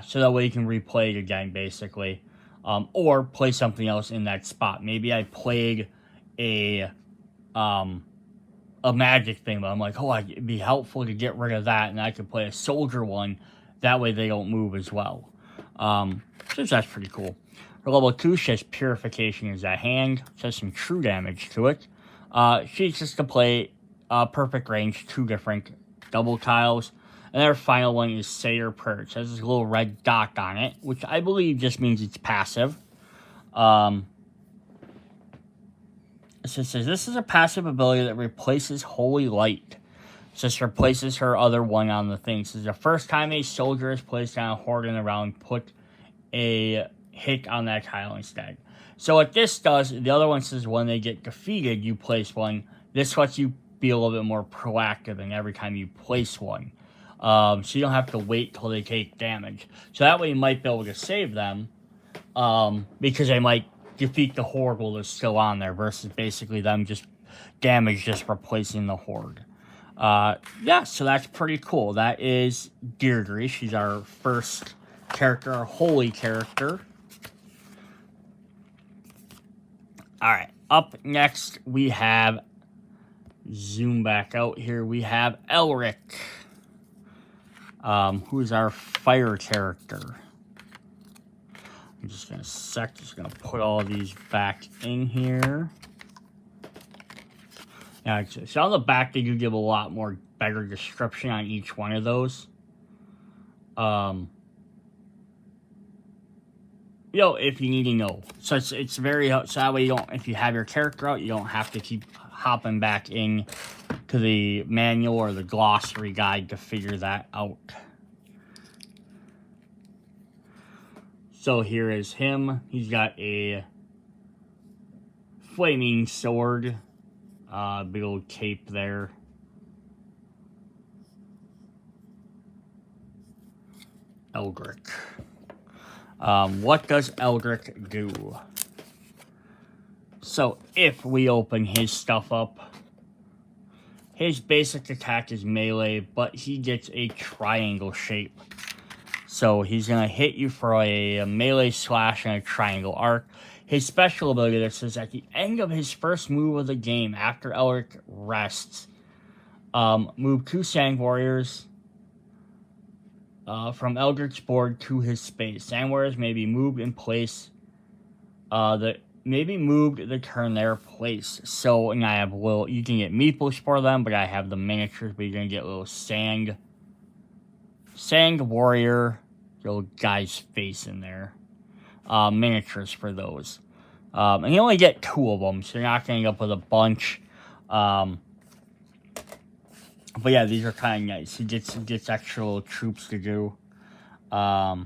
so that way you can replay it again, basically. Or play something else in that spot. Maybe I played a magic thing, but I'm like, oh, it'd be helpful to get rid of that, and I could play a soldier one. That way they don't move as well. So that's pretty cool. For level 2, she has Purification as a hand. She has some true damage to it. She's just to play perfect range, 2 different double tiles. And our final one is Satyr Perch. It has this little red dot on it, which I believe just means it's passive. So it says, this is a passive ability that replaces Holy Light. Just replaces her other one on the thing. This is the first time a soldier is placed on a horde in a round, put a hit on that tile instead. So what this does, the other one says when they get defeated, you place one. This lets you be a little bit more proactive in every time you place one. So you don't have to wait till they take damage. So that way you might be able to save them, because they might defeat the horde while they're still on there, versus basically them just replacing the horde. Yeah, so that's pretty cool. That is Deirdre. She's our first character, our holy character. Alright, up next we have, zoom back out here, we have Elric, who is our fire character. I'm just gonna put all of these back in here. Yeah, so on the back, they do give a lot more better description on each one of those. If you need to know. So it's very, so that way you don't, if you have your character out, you don't have to keep hopping back in to the manual or the glossary guide to figure that out. So here is him. He's got a flaming sword. Big old cape there. Eldrick. What does Eldrick do? So if we open his stuff up, his basic attack is melee, but he gets a triangle shape. So he's going to hit you for a melee slash and a triangle arc. His special ability that says at the end of his first move of the game, after Elric rests, move 2 Sand Warriors from Eldric's board to his space. Sand Warriors may be moved in place. Moved the turn their place. So, and I have you can get meeples for them, but I have the miniatures, but you're going to get a little sand warrior, little guy's face in there. Miniatures for those. And you only get 2 of them, so you're not going to end up with a bunch. But yeah, these are kind of nice. He gets extra little troops to do. So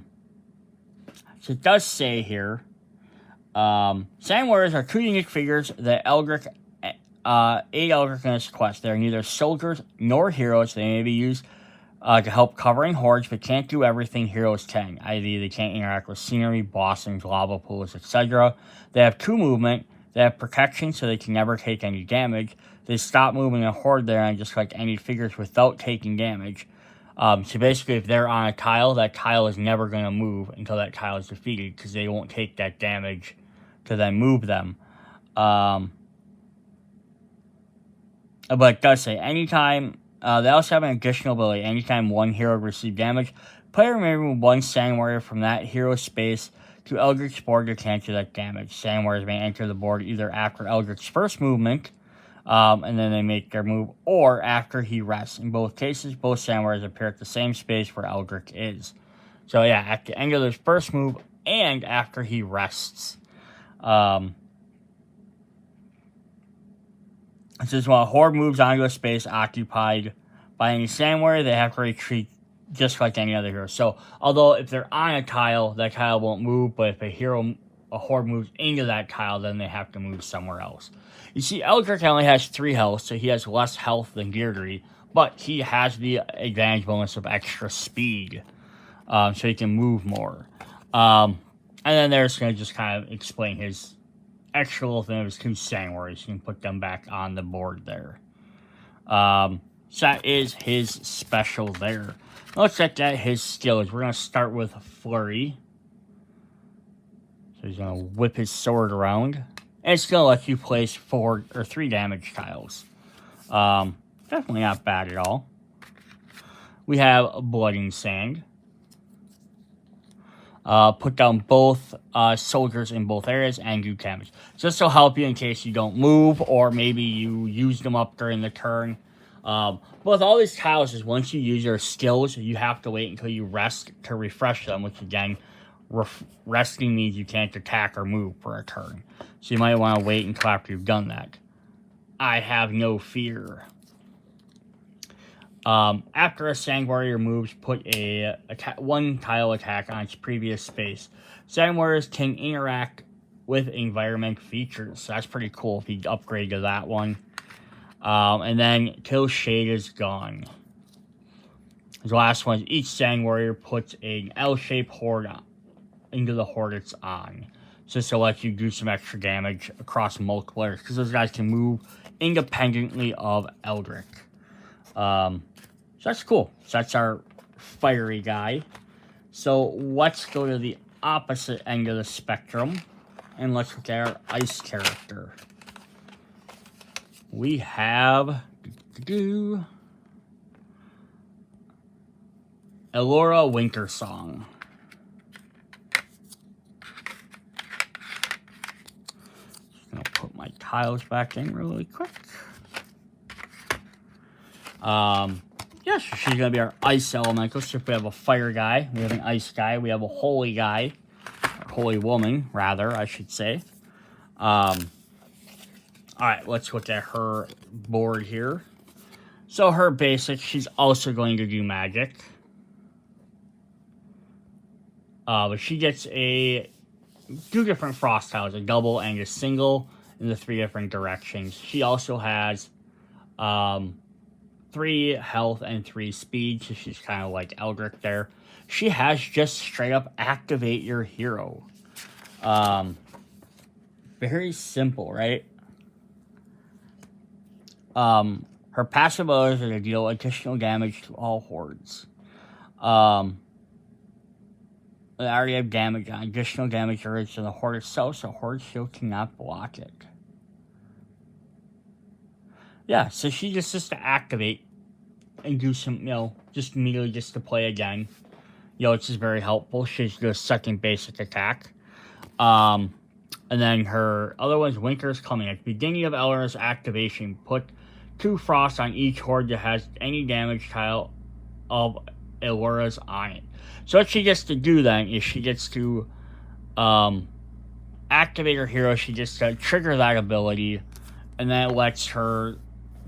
it does say here, Sand Warriors are 2 unique figures that Eldrick, aid Eldrick in his quest. They're neither soldiers nor heroes. They may be used to help covering hordes, but can't do everything heroes can. I.e., they can't interact with scenery, bosses, lava pools, etc. They have 2 movement. They have protection, so they can never take any damage. They stop moving a horde there, and just like any figures, without taking damage. So basically, if they're on a tile, that tile is never going to move until that tile is defeated, because they won't take that damage to then move them. But it does say, anytime... they also have an additional ability. Anytime one hero receives damage, player may remove 1 Sand Warrior from that hero's space to Eldrick's board to cancel that damage. Sand Warriors may enter the board either after Eldrick's first movement, and then they make their move, or after he rests. In both cases, both Sand Warriors appear at the same space where Eldrick is. So yeah, at the end of his first move, and after he rests. It says, while a horde moves onto a space occupied by any Sand Warrior, they have to retreat just like any other hero. So, although if they're on a tile, that tile won't move, but if a horde moves into that tile, then they have to move somewhere else. You see, Eldrick only has 3 health, so he has less health than Deirdre, but he has the advantage bonus of extra speed, so he can move more. And then they're just going to just kind of explain his extra little thing of his 2 Sand Warriors. You can put them back on the board there. So that is his special there. Let's check out his skills. We're going to start with Flurry. So he's going to whip his sword around. And it's going to let you place 4 or 3 damage tiles. Definitely not bad at all. We have Blood and Sand. Put down both soldiers in both areas and do damage. Just to help you in case you don't move or maybe you use them up during the turn. But with all these tiles is once you use your skills, you have to wait until you rest to refresh them, which again, resting means you can't attack or move for a turn. So you might want to wait until after you've done that. I have no fear. After a Sand Warrior moves, put one tile attack on its previous space. Sand Warriors can interact with environment features. So that's pretty cool if you upgrade to that one. And then till shade is gone. The last one is each Sand Warrior puts an L-shaped horde into the horde it's on. Just to let you do some extra damage across multiple areas. Because those guys can move independently of Eldritch. So that's cool. So that's our fiery guy. So let's go to the opposite end of the spectrum. And let's look at our ice character. We have Elora Wintersong. Just gonna put my tiles back in really quick. Yeah, so she's gonna be our ice elemental. So if we have a fire guy, we have an ice guy, we have a holy guy, or holy woman, rather, I should say. Alright, let's look at her board here. So her basic, she's also going to do magic. But she gets two different frost tiles, a double and a single in the 3 different directions. She also has 3 health and 3 speed, so she's kind of like Eldritch there. She has just straight up activate your hero. Very simple, right? Her passive abilities are to deal additional damage to all hordes. I already have damage on additional damage to the horde itself, so horde shield cannot block it. Yeah, so she just has to activate and do some, just immediately just to play again. Which is very helpful. She's the second basic attack. And then her other one's Winter's Coming. At the beginning of Elora's activation, put 2 frost on each horde that has any damage tile of Elora's on it. So what she gets to do then is she gets to activate her hero. She gets to trigger that ability, and then it lets her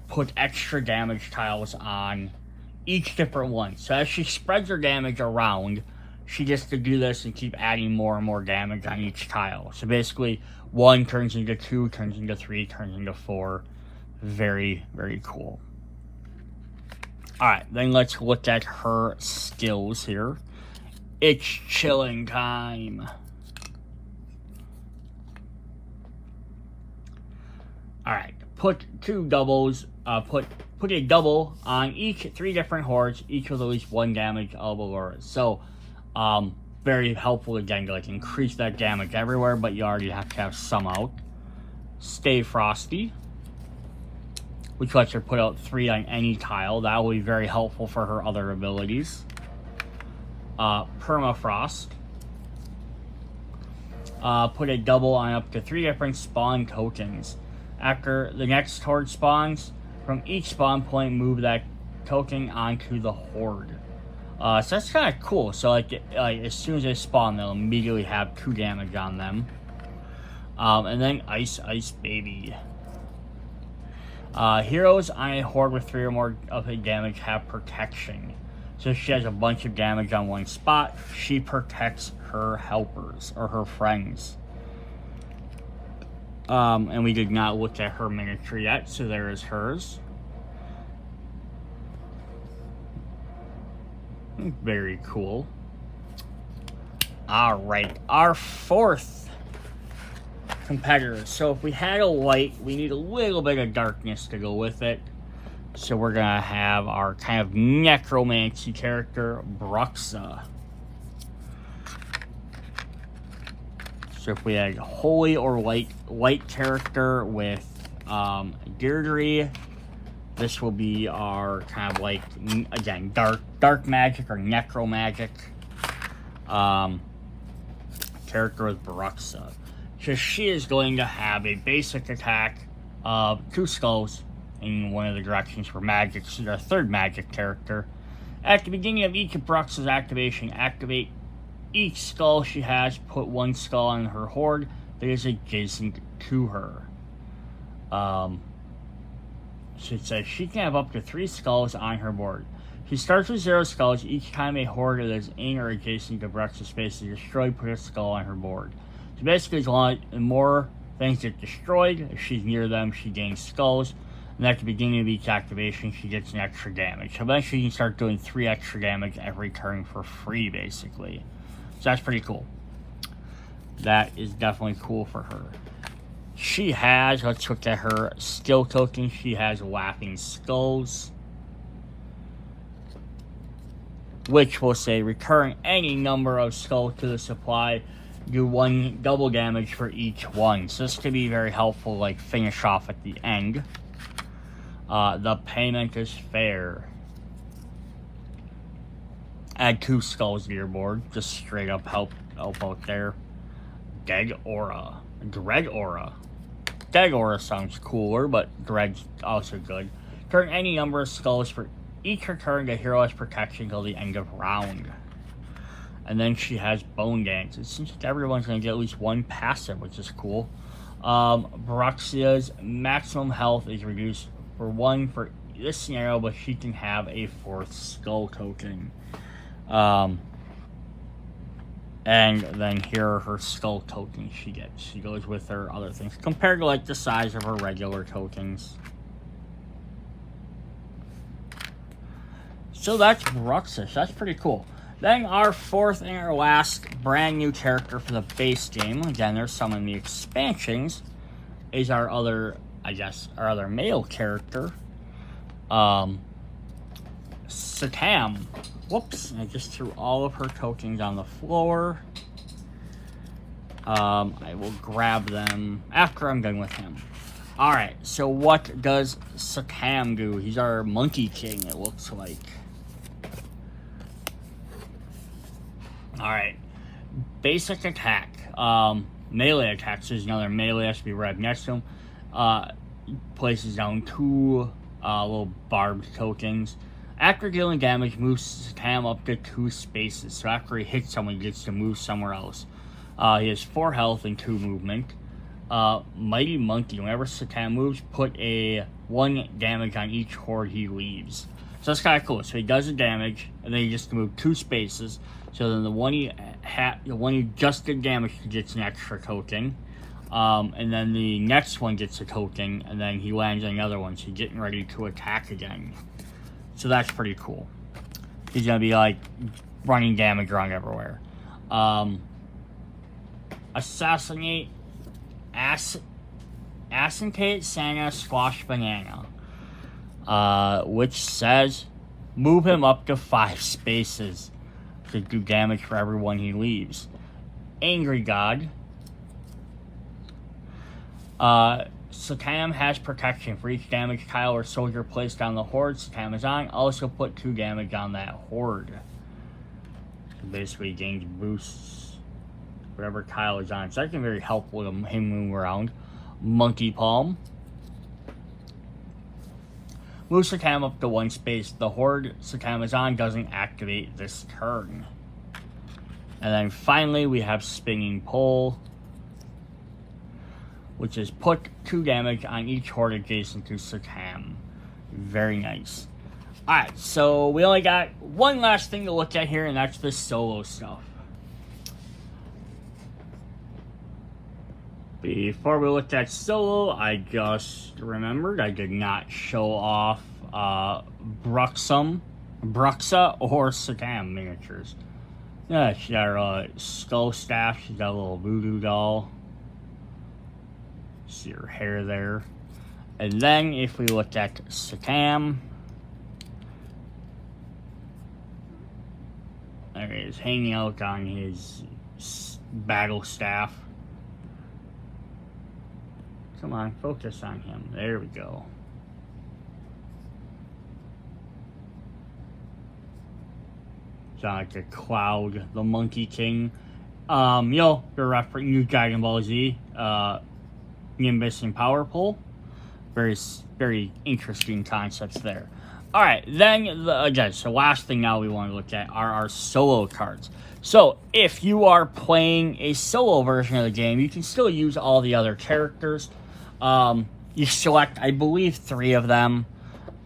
put extra damage tiles on each different one. So as she spreads her damage around, she gets to do this and keep adding more and more damage on each tile. So basically, 1 turns into 2, turns into 3, turns into 4. Very, very cool. Alright, then let's look at her skills here. It's chilling time. Alright, put 2 doubles, put a double on each 3 different hordes, each with at least 1 damage of Elora's. So, very helpful again to increase that damage everywhere, but you already have to have some out. Stay Frosty, which lets her put out 3 on any tile. That will be very helpful for her other abilities. Permafrost. Put a double on up to 3 different spawn tokens. After the next horde spawns, from each spawn point, move that token onto the horde. So that's kind of cool. So as soon as they spawn, they'll immediately have 2 damage on them. And then Ice Baby. Heroes on a horde with 3 or more of the damage have protection. So if she has a bunch of damage on one spot, she protects her helpers or her friends. And we did not look at her miniature yet, so there is hers. Very cool. Alright, our 4th competitor. So if we had a light, we need a little bit of darkness to go with it. So we're gonna have our kind of necromancy character, Bruxa. So if we had holy or light character with Deirdre, this will be our kind of again, dark magic or necromagic. character with Bruxa. So she is going to have a basic attack of 2 skulls in one of the directions for magic. She's our 3rd magic character. At the beginning of each of Bruxa's activation, activate each skull she has, put 1 skull on her horde that is adjacent to her. So it says she can have up to 3 skulls on her board. She starts with 0 skulls. Each time a horde that is in or adjacent to Bruxa's space is destroyed, put a skull on her board. So basically, as long as more things get destroyed, if she's near them, she gains skulls. And at the beginning of each activation, she gets an extra damage. So eventually, you can start doing 3 extra damage every turn for free, basically. So that's pretty cool. That is definitely cool for her. She has, let's look at her skill token. She has Laughing Skulls, which will say recurring any number of skulls to the supply, do 1 double damage for each one. So this could be very helpful, like finish off at the end. The payment is fair. Add 2 skulls to your board. Just straight up help out there. Dread Aura. Dread Aura sounds cooler, but Dread's also good. Turn any number of skulls for each return to hero has protection until the end of round. And then she has Bone Dance. It seems like everyone's going to get at least 1 passive, which is cool. Bruxia's maximum health is reduced for 1 for this scenario, but she can have a 4th skull token. And then here are her skull tokens she gets. She goes with her other things, compared to like the size of her regular tokens. So that's Bruxa. That's pretty cool. Then our 4th and our last brand new character for the base game, again, there's some in the expansions, is our other, our other male character, Satam. Whoops, I just threw all of her tokens on the floor. I will grab them after I'm done with him. Alright, so what does Satam do? He's our Monkey King, it looks like. Alright, basic attack. Melee attack, so there's another melee has to be right next to him. Places down 2 little barbed tokens. After dealing damage, moves Satam up to 2 spaces. So after he hits someone, he gets to move somewhere else. He has 4 health and 2 movement. Mighty Monkey. Whenever Satam moves, put a 1 damage on each horde he leaves. So that's kind of cool. So he does the damage, and then he just move 2 spaces. So then the one he just did damage gets an extra token. And then the next one gets a token, and then he lands on another one. So he's getting ready to attack again. So that's pretty cool. He's going to be like running damage around everywhere. Assassinate Santa Squash Banana. Which says move him up to 5 spaces to do damage for everyone he leaves. Angry God. Satam has protection for each damage tile or soldier placed on the horde Satam is on. Also put 2 damage on that horde. So basically gains boosts whatever tile is on. So that can be very helpful to him move around. Monkey Palm. Move Satam up to 1 space. The horde Satam is on doesn't activate this turn. And then finally we have Spinning Pole, which is put 2 damage on each horde adjacent to Satam. Very nice. Alright, so we only got one last thing to look at here, and that's the solo stuff. Before we looked at solo, I just remembered I did not show off Bruxa or Satam miniatures. Yeah, she got her skull staff, she's got a little voodoo doll. See her hair there. And then if we look at Satam, there he is hanging out on his battle staff. Come on, focus on him. There we go. It's like a cloud, the Monkey King. You're referring new Dragon Ball Z, Nimbus and Power Pole. Very interesting concepts there. All right, then again, so last thing now we want to look at are our solo cards. So if you are playing a solo version of the game, you can still use all the other characters. You select, I believe, 3 of them,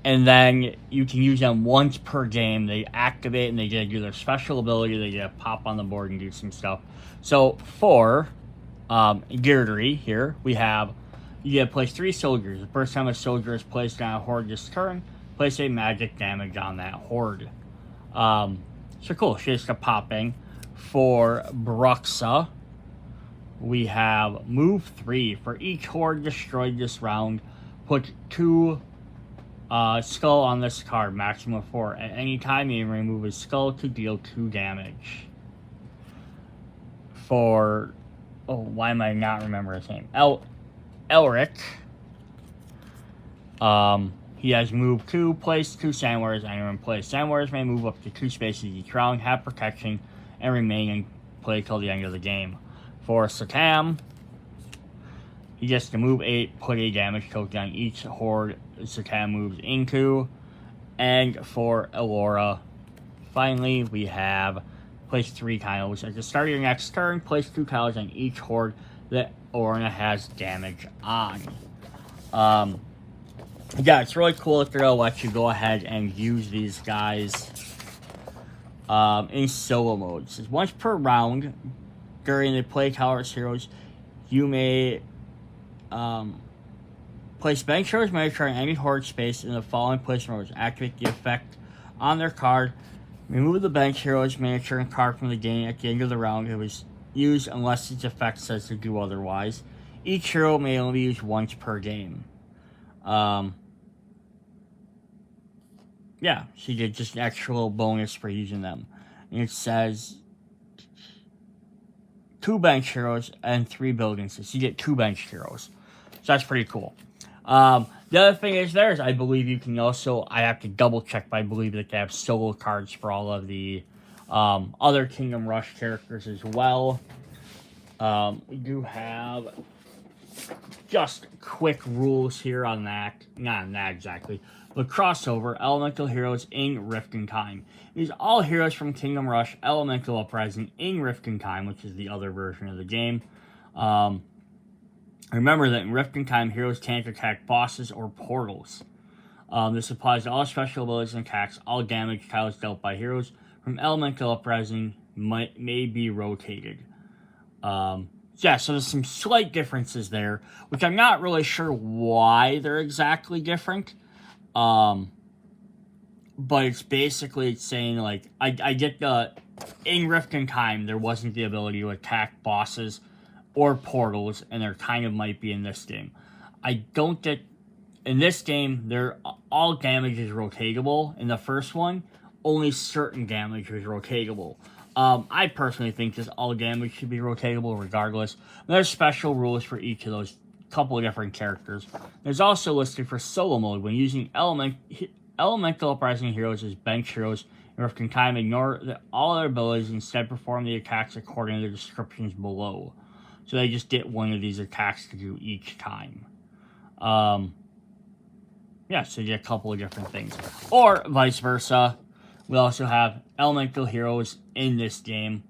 and then you can use them once per game. They activate and they get to do their special ability. They get to pop on the board and do some stuff. So for Geardery here, we have, you get to place 3 soldiers. The first time a soldier is placed on a horde this turn, place a magic damage on that horde. So cool, she just got popping. For Bruxa, we have move 3. For each horde destroyed this round, put 2 skull on this card, maximum of 4. At any time, you remove a skull to deal 2 damage. For, why am I not remembering his name? Elric. He has move 2, place 2 Sand Warriors, anyone in play. Sand Warriors may move up to 2 spaces each round, have protection, and remain in play till the end of the game. For Satam, he gets to move 8, put a damage token on each horde Satam moves into. And for Elora, finally, we have place 3 tiles. At the start of your next turn, place 2 tiles on each horde that Orna has damage on. Yeah, it's really cool that they'll let you go ahead and use these guys in solo mode. It says once per round during the play Towers Heroes, you may place bench heroes miniature in any horde space in the following place modes. Activate the effect on their card. Remove the bench heroes miniature and card from the game at the end of the round. It was used unless its effect says to do otherwise. Each hero may only be used once per game. Yeah, so you get just an extra little bonus for using them. And it says 2 bench heroes and 3 buildings. So you get 2 bench heroes. So that's pretty cool. The other thing is I believe you can also, I have to double check, but I believe that they have solo cards for all of the other Kingdom Rush characters as well. We do have just quick rules here on that. Not on that exactly. But crossover, Elemental Heroes in Rift in Time. These all heroes from Kingdom Rush, Elemental Uprising in Rift in Time, which is the other version of the game. Remember that in Rift in Time, heroes can't attack bosses or portals. This applies to all special abilities and attacks. All damage tiles dealt by heroes from Elemental Uprising may be rotated. Yeah, so there's some slight differences there, which I'm not really sure why they're exactly different. But it's basically saying, like, I get in Rift in Time, there wasn't the ability to attack bosses or portals, and there kind of might be in this game. I don't get, in this game, all damage is rotatable. In the first one, only certain damage is rotatable. I personally think just all damage should be rotatable regardless. There's special rules for each of those couple of different characters. There's also listed for solo mode when using Elemental Uprising heroes as bench heroes in Rift in Time. Ignore all their abilities, instead perform the attacks according to the descriptions below. So they just get one of these attacks to do each time. Yeah, so you get a couple of different things. Or vice versa. We also have Elemental Heroes in this game.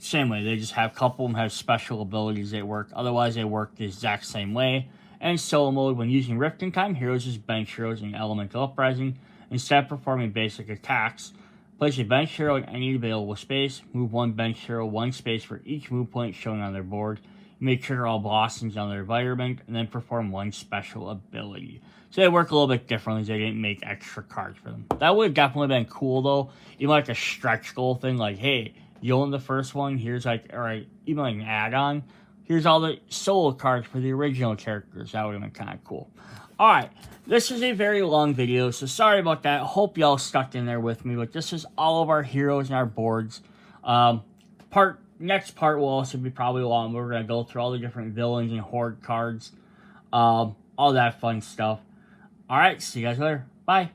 Same way, they just have a couple of them have special abilities that work. Otherwise, they work the exact same way. And solo mode, when using Rift in Time, heroes as bench heroes in Elemental Uprising. Instead of performing basic attacks, place a bench hero in any available space. Move 1 bench hero 1 space for each move point shown on their board. You may trigger all blossoms on their environment, and then perform 1 special ability. So they work a little bit differently. They didn't make extra cards for them. That would have definitely been cool, though. Even like a stretch goal thing, like, hey, you own the first one, here's like, alright, even like an add-on. Here's all the solo cards for the original characters. That would have been kind of cool. Alright, this is a very long video, so sorry about that. Hope y'all stuck in there with me, but this is all of our heroes and our boards. Next part will also be probably long. We're going to go through all the different villains and horde cards. All that fun stuff. Alright, see you guys later. Bye.